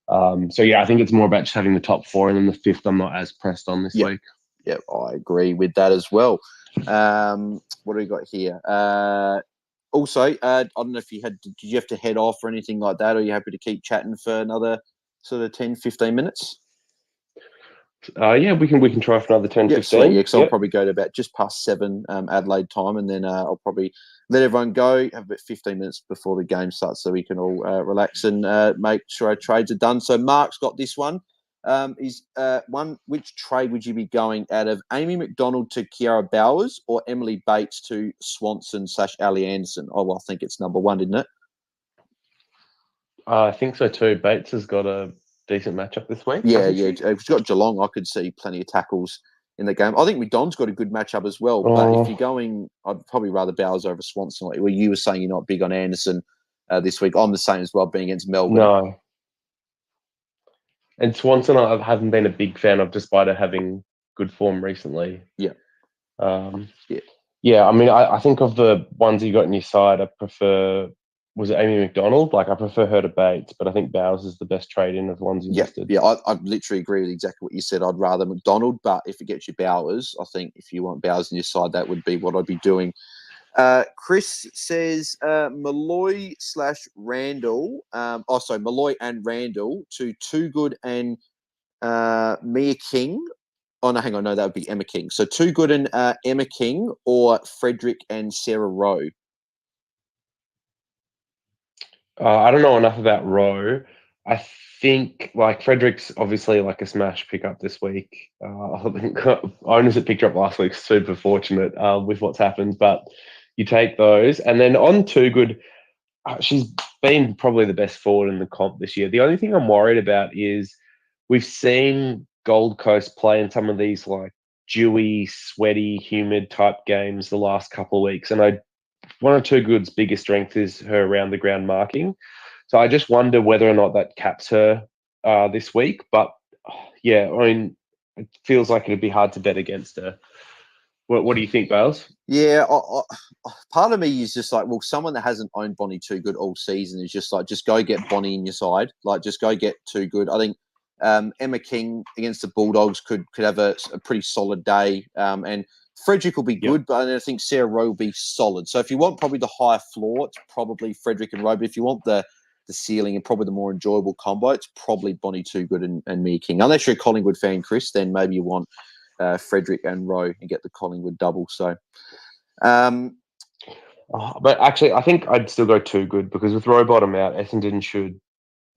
So yeah, I think it's more about just having the top 4, and then the 5th I'm not as pressed on this week. Yeah, I agree with that as well. What do we got here? Also, I don't know if did you have to head off or anything like that, or are you happy to keep chatting for another sort of 10, 15 minutes? Yeah, we can try for another 10, 15. Sweet. Yeah, because I'll probably go to about just past 7 Adelaide time, and then I'll probably let everyone go, have about 15 minutes before the game starts so we can all relax and make sure our trades are done. So Mark's got this one. Which trade would you be going out of Amy McDonald to Kiara Bowers or Emily Bates to Swanson / Ali Anderson? Oh, well, I think it's number 1, isn't it? I think so too. Bates has got a decent matchup this week. Yeah. If she's got Geelong, I could see plenty of tackles in the game. I think McDonald's got a good matchup as well. But if you're going, I'd probably rather Bowers over Swanson. Like, well, you were saying you're not big on Anderson this week. I'm the same as well, being against Melbourne. No. And Swanson, I haven't been a big fan of, despite her having good form recently. Yeah. Yeah, I mean, I think of the ones you got in your side, I prefer, was it Amy McDonald? Like, I prefer her to Bates, but I think Bowers is the best trade-in of the ones you listed. Yeah, I literally agree with exactly what you said. I'd rather McDonald, but if it gets you Bowers, I think if you want Bowers in your side, that would be what I'd be doing. Chris says Malloy / Randall. Malloy and Randall to Too Good and Mia King. Oh, no, hang on. No, that would be Emma King. So Too Good and Emma King or Frederick and Sarah Rowe. I don't know enough about Rowe. I think like Frederick's obviously like a smash pickup this week. I think owners that picked her up last week super fortunate with what's happened, but you take those. And then on Too Good, she's been probably the best forward in the comp this year. The only thing I'm worried about is we've seen Gold Coast play in some of these like dewy, sweaty, humid type games the last couple of weeks, and one of Too Good's biggest strength is her around the ground marking. So I just wonder whether or not that caps her this week. But yeah, I mean, it feels like it'd be hard to bet against her. What do you think, Bales? Yeah, part of me is just like, well, someone that hasn't owned Bonnie Too Good all season is just like, just go get Bonnie in your side. Like, just go get Too Good. I think Emma King against the Bulldogs could have a pretty solid day. And Frederick will be good, but I think Sarah Rowe will be solid. So if you want probably the higher floor, it's probably Frederick and Rowe. But if you want the ceiling and probably the more enjoyable combo, it's probably Bonnie Too Good and Mia King. Unless you're a Collingwood fan, Chris, then maybe you want Frederick and Rowe and get the Collingwood double. So, but actually, I think I'd still go Too Good because with Rowe bottom out, Essendon should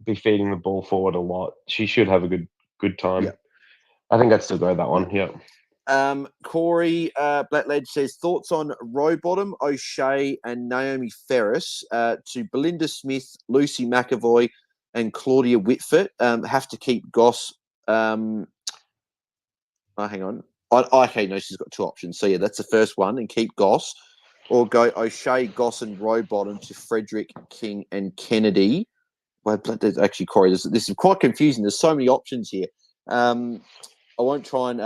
be feeding the ball forward a lot. She should have a good time. Yep. I think I'd still go that one. Yeah. Corey Blackledge says thoughts on Rowbottom, O'Shea, and Naomi Ferris to Belinda Smith, Lucy McAvoy, and Claudia Whitford. Have to keep Goss. Hang on. Okay, no, she's got 2 options. So yeah, that's the first one, and keep Goss, or go O'Shea, Goss, and Rowbottom to Frederick, King, and Kennedy. Well, actually, Corey, this is quite confusing. There's so many options here. I won't try and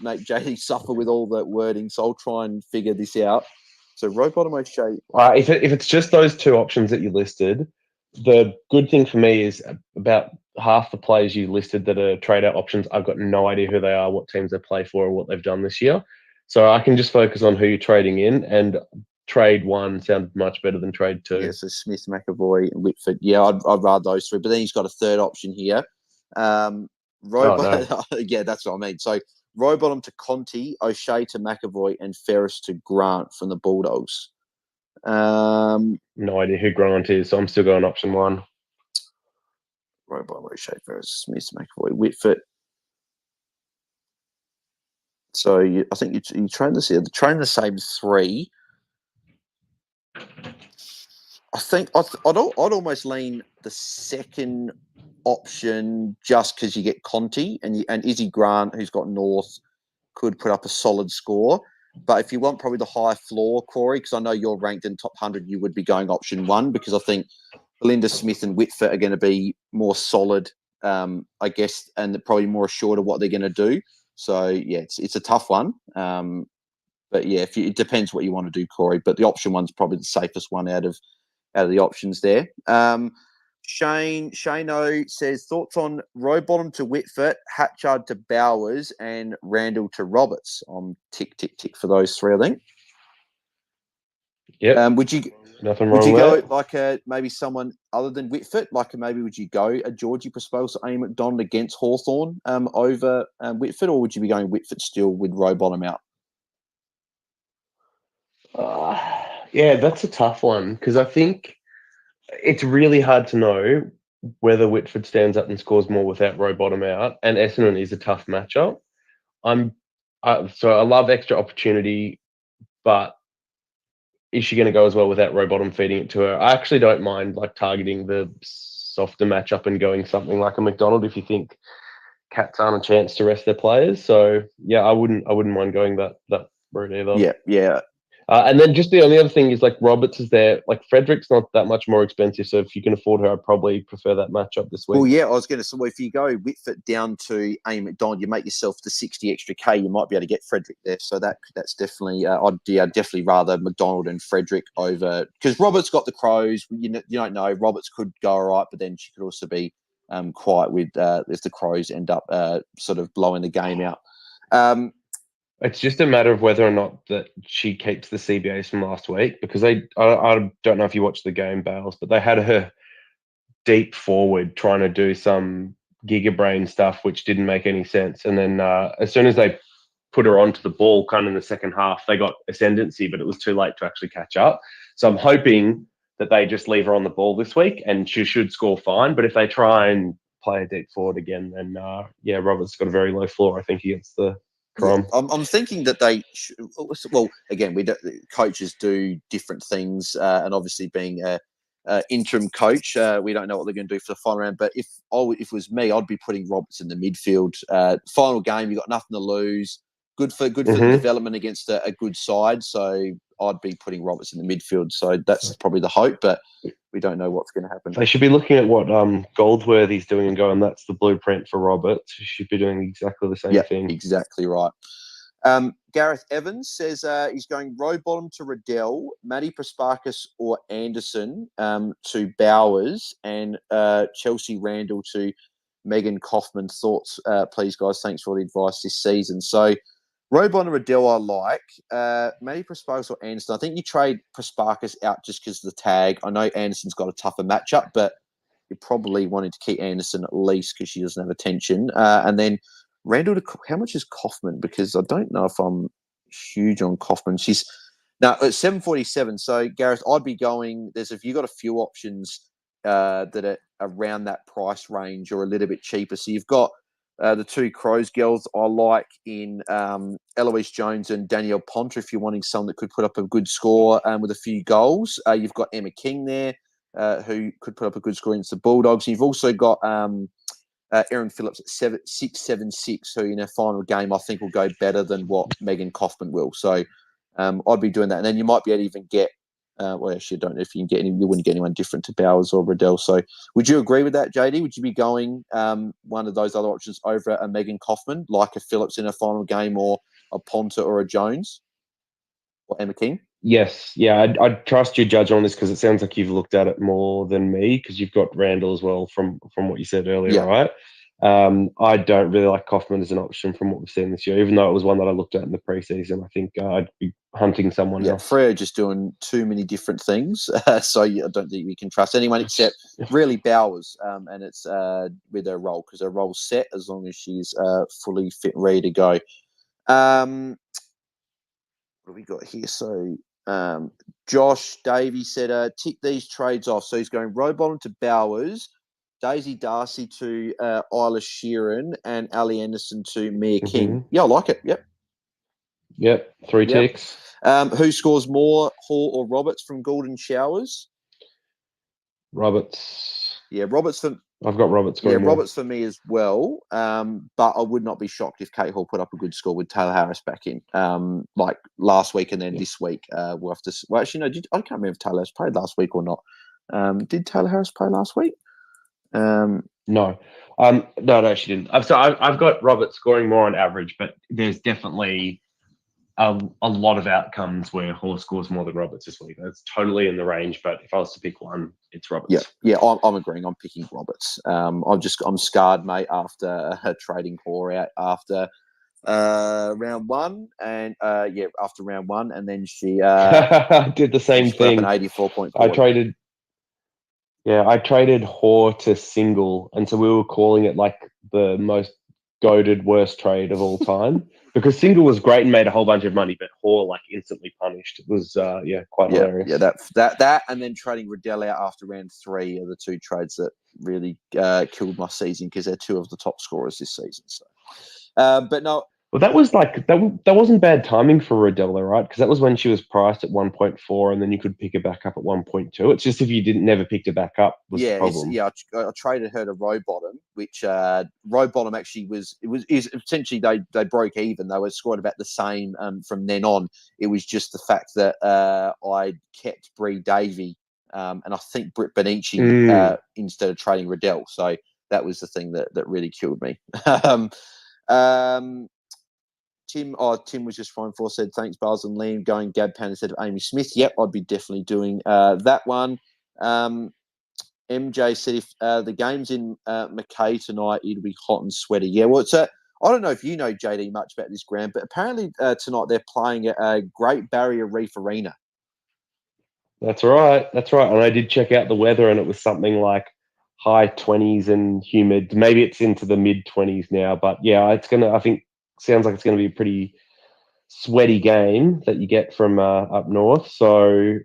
make JD suffer with all the wording, so I'll try and figure this out. So Rowbottom, O'Shea. If it's just those 2 options that you listed, the good thing for me is about half the players you listed that are trade-out options, I've got no idea who they are, what teams they play for, or what they've done this year. So I can just focus on who you're trading in, and trade 1 sounds much better than trade 2. Yeah, so Smith, McAvoy, and Whitford. Yeah, I'd rather those 3. But then he's got a third option here. Yeah, that's what I mean. So Rowbottom to Conti, O'Shea to McAvoy, and Ferris to Grant from the Bulldogs. No idea who Grant is, so I'm still going option 1. Rowbottom, O'Shea, Ferris, Smith, McAvoy, Whitford. So I think you train this here. Train the same 3. I think I'd almost lean the second option just because you get Conti and Izzy Grant, who's got North, could put up a solid score. But if you want probably the high floor, Corey, because I know you're ranked in top 100, you would be going option 1 because I think Belinda Smith and Whitford are going to be more solid, I guess, and probably more assured of what they're going to do. So, yeah, it's a tough one. But, yeah, it depends what you want to do, Corey. But the option 1's probably the safest one out of the options there. Shane-O says, thoughts on Rowbottom to Whitford, Hatchard to Bowers, and Randall to Roberts. On tick for those 3, I think. Yeah. Would you go like maybe someone other than Whitford? Like maybe would you go a Georgie Prospos or Amy McDonald against Hawthorn over Whitford, or would you be going Whitford still with Rowbottom out? Yeah, that's a tough one because I think it's really hard to know whether Whitford stands up and scores more without Rowbottom out, and Essendon is a tough matchup. So I love extra opportunity, but is she going to go as well without Rowbottom feeding it to her? I actually don't mind like targeting the softer matchup and going something like a McDonald if you think Cats aren't a chance to rest their players. So yeah, I wouldn't mind going that route either. Yeah. And then just the only other thing is like Roberts is there. Like Frederick's not that much more expensive, so if you can afford her, I'd probably prefer that matchup this week. Well, yeah, I was going to say, if you go Whitford down to Amy McDonald, you make yourself the 60 extra K, you might be able to get Frederick there. So that's definitely, I'd definitely rather McDonald and Frederick over, because Roberts got the Crows. You don't know. Roberts could go all right, but then she could also be quiet with if the Crows end up sort of blowing the game out. It's just a matter of whether or not that she keeps the CBAs from last week, because I don't know if you watched the game, Bales, but they had her deep forward trying to do some gigabrain stuff which didn't make any sense, and then as soon as they put her onto the ball kind of in the second half, they got ascendancy, but it was too late to actually catch up. So I'm hoping that they just leave her on the ball this week and she should score fine. But if they try and play a deep forward again, then Roberts got a very low floor, I think, against the Crom. Yeah, I'm thinking that they should, well, again, coaches do different things, and obviously being a interim coach, we don't know what they're going to do for the final round. But if it was me, I'd be putting Roberts in the midfield. Final game, you got nothing to lose. Good for the development against a good side. So I'd be putting Roberts in the midfield. So that's probably the hope, but we don't know what's going to happen. They should be looking at what Goldworthy's doing and going, that's the blueprint for Roberts. He should be doing exactly the same thing. Exactly right. Gareth Evans says he's going Rowbottom to Riddell, Maddie Prasparkas or Anderson to Bowers, and Chelsea Randall to Megan Kaufman. Thoughts, please, guys. Thanks for all the advice this season. So Rowbottom and Riddell I like. Maddie Prasparkas or Anderson. I think you trade Prasparkas out just because of the tag. I know Anderson's got a tougher matchup, but you're probably wanting to keep Anderson at least because she doesn't have attention. And then Randall, how much is Kaufman? Because I don't know if I'm huge on Kaufman. She's now at 747. So Gareth, I'd be going. If you got a few options that are around that price range or a little bit cheaper. So you've got the two Crows girls I like in Eloise Jones and Danielle Ponter. If you're wanting someone that could put up a good score with a few goals, you've got Emma King there who could put up a good score against the Bulldogs. You've also got Erin Phillips at 676, who in her final game I think will go better than what Megan Kaufman will. So I'd be doing that, and then you might be able to even get. Well, actually, I don't know if you can get any. You wouldn't get anyone different to Bowers or Riddell. So, would you agree with that, JD? Would you be going one of those other options over a Megan Kaufman, like a Phillips in her final game, or a Ponta or a Jones, or Emma King? Yes, yeah, I'd trust your judge on this because it sounds like you've looked at it more than me because you've got Randall as well from what you said earlier, right? I don't really like Kaufman as an option from what we've seen this year, even though it was one that I looked at in the preseason. I think I'd be hunting someone else. Freo just doing too many different things, so I don't think we can trust anyone except really Bowers, and it's with her role because her role's set as long as she's fully fit, ready to go. What have we got here? So Josh Davey said, tick these trades off. So he's going Rowbottom to Bowers, Daisy Darcy to Isla Sheeran, and Ali Anderson to Mia King. Yeah, I like it. Yep, 3 ticks. Who scores more, Hall or Roberts from Golden Showers? Roberts. Yeah, Roberts for I've got Roberts Yeah, scoring more. Roberts for me as well. But I would not be shocked if Kate Hall put up a good score with Taylor Harris back in, like last week and then this week. We'll have to. Well, actually, no. I can't remember if Taylor Harris played last week or not. Did Taylor Harris play last week? No. No, she didn't. I've got Roberts scoring more on average, but there's definitely a lot of outcomes where Hall scores more than Roberts this week. That's totally in the range, but if I was to pick one, it's Roberts. Yeah, I'm agreeing. I'm picking Roberts. I'm scarred, mate, after trading Hall out after round one, and after round one, and then she did the same thing. An 84-point. I traded Hoare to single, and so we were calling it like the most goated worst trade of all time because single was great and made a whole bunch of money, but Hoare like instantly punished. It was quite hilarious. Yeah, that, and then trading Riddell out after round 3 are the two trades that really killed my season because they're two of the top scorers this season. So, but no. Well, that was like that wasn't bad timing for Rodella, right? Because that was when she was priced at 1.4, and then you could pick her back up at 1.2. It's just if you never picked her back up was the problem. I traded her to Rowbottom, which Rowbottom actually is essentially they broke even. They were scoring about the same from then on. It was just the fact that I kept Bree Davey and I think Britt Benici instead of trading Riddell. So that was the thing that really killed me. Tim was just fine for said thanks Bars and Liam going Gab Pan instead of Amy Smith. Yep, I'd be definitely doing that one. MJ said if the game's in Mackay tonight, it'll be hot and sweaty. Yeah, well, I don't know if you know JD much about this ground, but apparently tonight they're playing at a Great Barrier Reef Arena. That's right. And I did check out the weather, and it was something like high 20s and humid. Maybe it's into the mid 20s now, but yeah, I think sounds like it's going to be a pretty sweaty game that you get from up north. So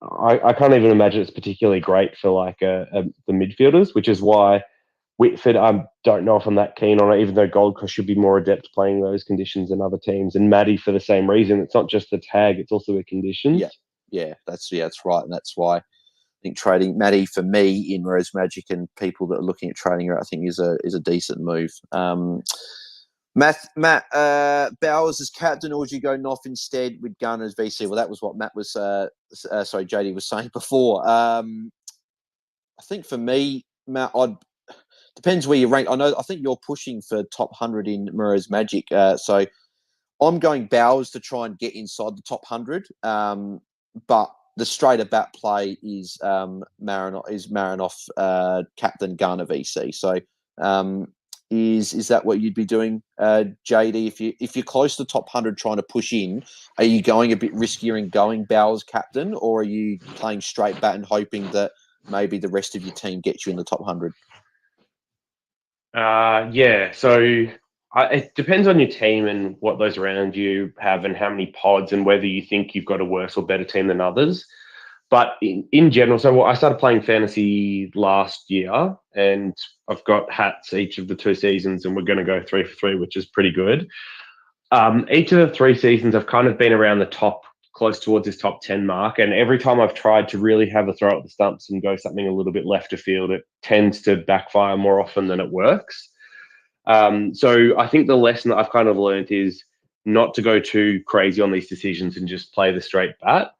I can't even imagine it's particularly great for like the midfielders, which is why Whitford, I don't know if I'm that keen on it, even though Gold Coast should be more adept playing those conditions than other teams. And Maddie for the same reason. It's not just the tag, it's also the conditions. Yeah, that's right. And that's why I think trading Maddie for me in Rose Magic and people that are looking at trading her, I think is a decent move. Matt Bowers as captain, or would you go Noff instead with Gunn as VC? Well, that was what Matt was, JD was saying before. I think for me, Matt, depends where you rank. I think you're pushing for top 100 in Mirror's Magic. So I'm going Bowers to try and get inside the top 100. But the straighter bat play is Marinoff captain Gunner VC. So is that what you'd be doing, JD? If you're close to top 100 trying to push in, are you going a bit riskier and going Bowers captain, or are you playing straight bat and hoping that maybe the rest of your team gets you in the top 100? So it depends on your team and what those around you have and how many pods and whether you think you've got a worse or better team than others. But in general, so I started playing fantasy last year, and I've got hats each of the 2 seasons, and we're going to go 3 for 3, which is pretty good. Each of the 3 seasons, I've kind of been around the top, close towards this top 10 mark. And every time I've tried to really have a throw at the stumps and go something a little bit left of field, it tends to backfire more often than it works. So I think the lesson that I've kind of learned is not to go too crazy on these decisions and just play the straight bat.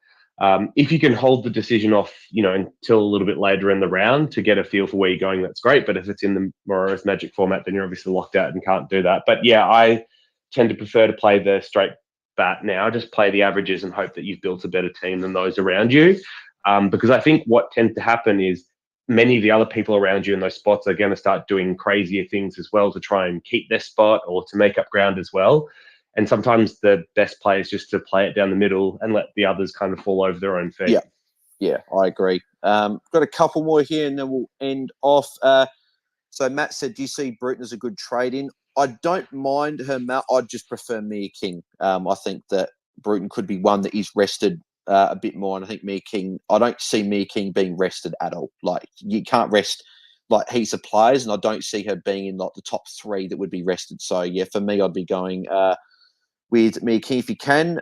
If you can hold the decision off, until a little bit later in the round to get a feel for where you're going, that's great. But if it's in the Morose Magic format, then you're obviously locked out and can't do that. But yeah, I tend to prefer to play the straight bat now. Just play the averages and hope that you've built a better team than those around you. Because I think what tends to happen is many of the other people around you in those spots are going to start doing crazier things as well to try and keep their spot or to make up ground as well. And sometimes the best play is just to play it down the middle and let the others kind of fall over their own feet. Yeah, I agree. Got a couple more here and then we'll end off. So Matt said, do you see Bruton as a good trade-in? I don't mind her, Matt. I'd just prefer Mia King. I think that Bruton could be one that is rested a bit more. And I think Mia King, I don't see Mia King being rested at all. Like, you can't rest like heaps of players, and I don't see her being in like the top 3 that would be rested. So, yeah, for me, I'd be going with Mia King if you can.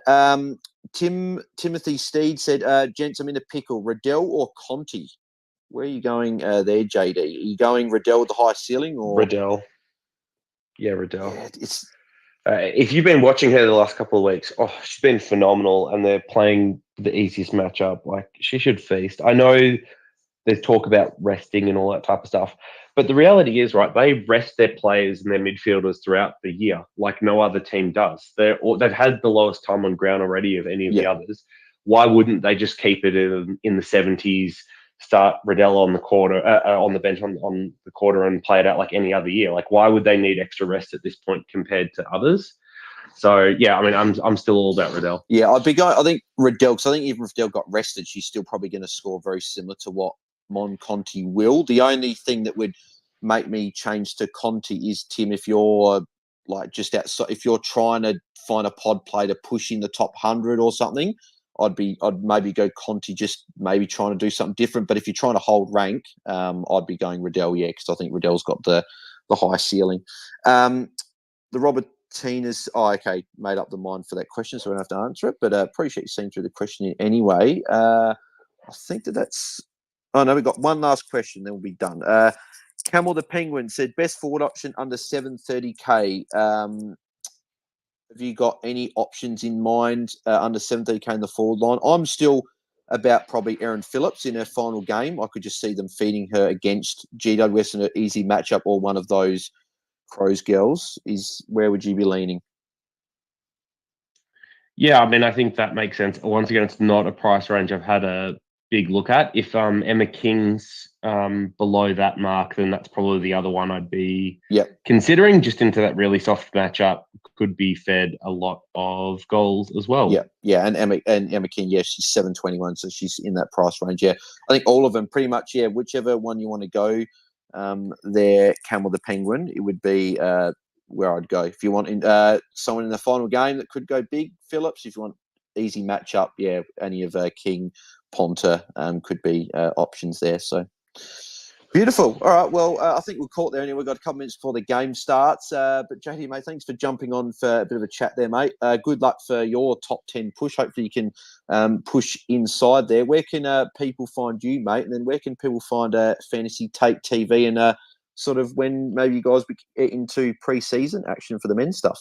Timothy Steed said, gents, I'm in a pickle. Riddell or Conti? Where are you going there, JD? Are you going Riddell with the high ceiling or Riddell? Yeah, Riddell. Yeah, it's If you've been watching her the last couple of weeks, she's been phenomenal, and they're playing the easiest matchup. Like, she should feast. I know there's talk about resting and all that type of stuff, but the reality is, right, they rest their players and their midfielders throughout the year, like no other team does. They've had the lowest time on ground already of any of the others. Why wouldn't they just keep it in the 70s? Start Riddell on the quarter, on the bench on the quarter, and play it out like any other year. Like, why would they need extra rest at this point compared to others? So yeah, I mean, I'm still all about Riddell. Yeah, I'd be going. I think Riddell, because I think even if Riddell got rested, she's still probably going to score very similar to what Mon Conti will. The only thing that would make me change to Conti is, Tim, if you're like just outside, if you're trying to find a pod play to push in the top 100 or something, I'd maybe go Conti, just maybe trying to do something different. But if you're trying to hold rank, I'd be going Riddell, because I think Riddell's got the high ceiling. The Robertina's, made up the mind for that question, so we don't have to answer it. But appreciate you seeing through the question anyway. I think that's. Oh no, we've got one last question, then we'll be done. Camel the Penguin said best forward option under 730k. Have you got any options in mind under 730k in the forward line? I'm still about probably Erin Phillips in her final game. I could just see them feeding her against GWS in an easy matchup, or one of those Crows girls. Where would you be leaning? Yeah, I mean, I think that makes sense. Once again, it's not a price range I've had a big look at. If Emma King's below that mark, then that's probably the other one I'd be considering, just into that really soft matchup. Could be fed a lot of goals as well. Yeah, and Emma King, she's 721, so she's in that price range. Yeah, I think all of them pretty much. Yeah, whichever one you want to go, there, Camel the Penguin, it would be where I'd go. If you want someone in the final game that could go big, Phillips. If you want easy matchup, any of King, Ponta could be options there. So beautiful. All right. Well, I think we'll call it there. Anyway, we've got a couple minutes before the game starts. But JD, mate, thanks for jumping on for a bit of a chat there, mate. Good luck for your top 10 push. Hopefully you can push inside there. Where can people find you, mate? And then where can people find Fantasy Take TV, and sort of when maybe you guys get into pre-season action for the men's stuff?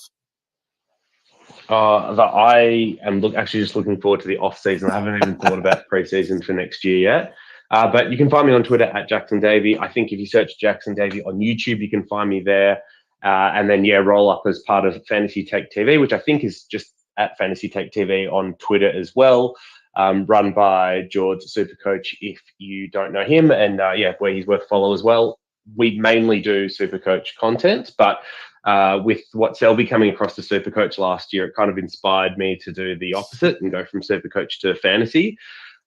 I am actually just looking forward to the off season. I haven't even thought about pre-season for next year yet. But you can find me on Twitter at Jackson Davey. I think if you search Jackson Davey on YouTube, you can find me there. And then, roll up as part of Fantasy Take TV, which I think is just at Fantasy Take TV on Twitter as well, run by George Supercoach, if you don't know him. And, where he's worth follow as well. We mainly do Supercoach content, but with what Selby coming across to Supercoach last year, it kind of inspired me to do the opposite and go from Supercoach to fantasy.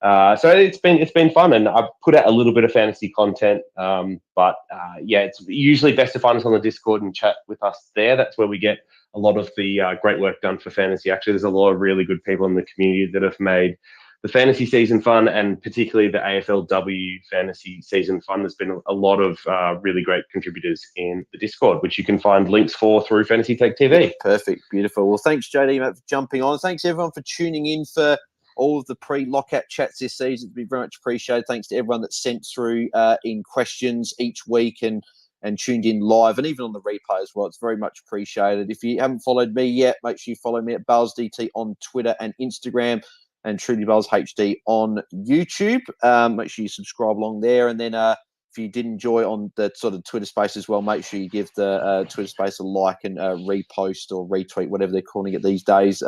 So it's been fun, and I've put out a little bit of fantasy content, but it's usually best to find us on the Discord and chat with us there. That's where we get a lot of the great work done for fantasy. Actually, there's a lot of really good people in the community that have made the fantasy season fun, and particularly the AFLW fantasy season fun. There's been a lot of really great contributors in the Discord, which you can find links for through Fantasy Take TV. Perfect. Beautiful. Well, thanks, JD, mate, for jumping on. Thanks, everyone, for tuning in for all of the pre-lockout chats this season. It's been very much appreciated. Thanks to everyone that sent through in questions each week and tuned in live, and even on the replay as well. It's very much appreciated. If you haven't followed me yet, make sure you follow me at BalesDT on Twitter and Instagram, and trulybailshd on YouTube. Make sure you subscribe along there. And then if you did enjoy on the sort of Twitter space as well, make sure you give the Twitter space a like and repost or retweet, whatever they're calling it these days,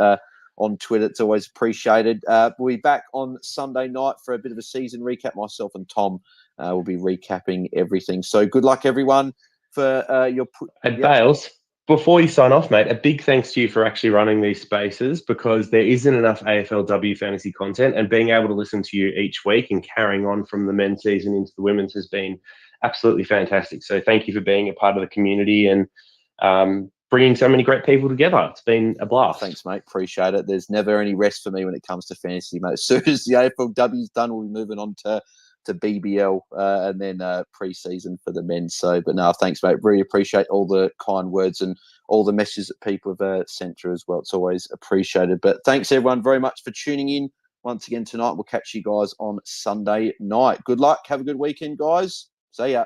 on Twitter. It's always appreciated. We'll be back on Sunday night for a bit of a season recap. Myself and Tom will be recapping everything. So good luck, everyone, for your... Bales, before you sign off, mate, a big thanks to you for actually running these spaces, because there isn't enough AFLW fantasy content, and being able to listen to you each week and carrying on from the men's season into the women's has been absolutely fantastic. So thank you for being a part of the community and bringing so many great people together. It's been a blast. Thanks, mate. Appreciate it. There's never any rest for me when it comes to fantasy, mate. As soon as the AFLW's done, we'll be moving on to BBL and then pre-season for the men. So, but no, thanks, mate. Really appreciate all the kind words and all the messages that people have sent through as well. It's always appreciated. But thanks, everyone, very much for tuning in once again tonight. We'll catch you guys on Sunday night. Good luck. Have a good weekend, guys. See ya.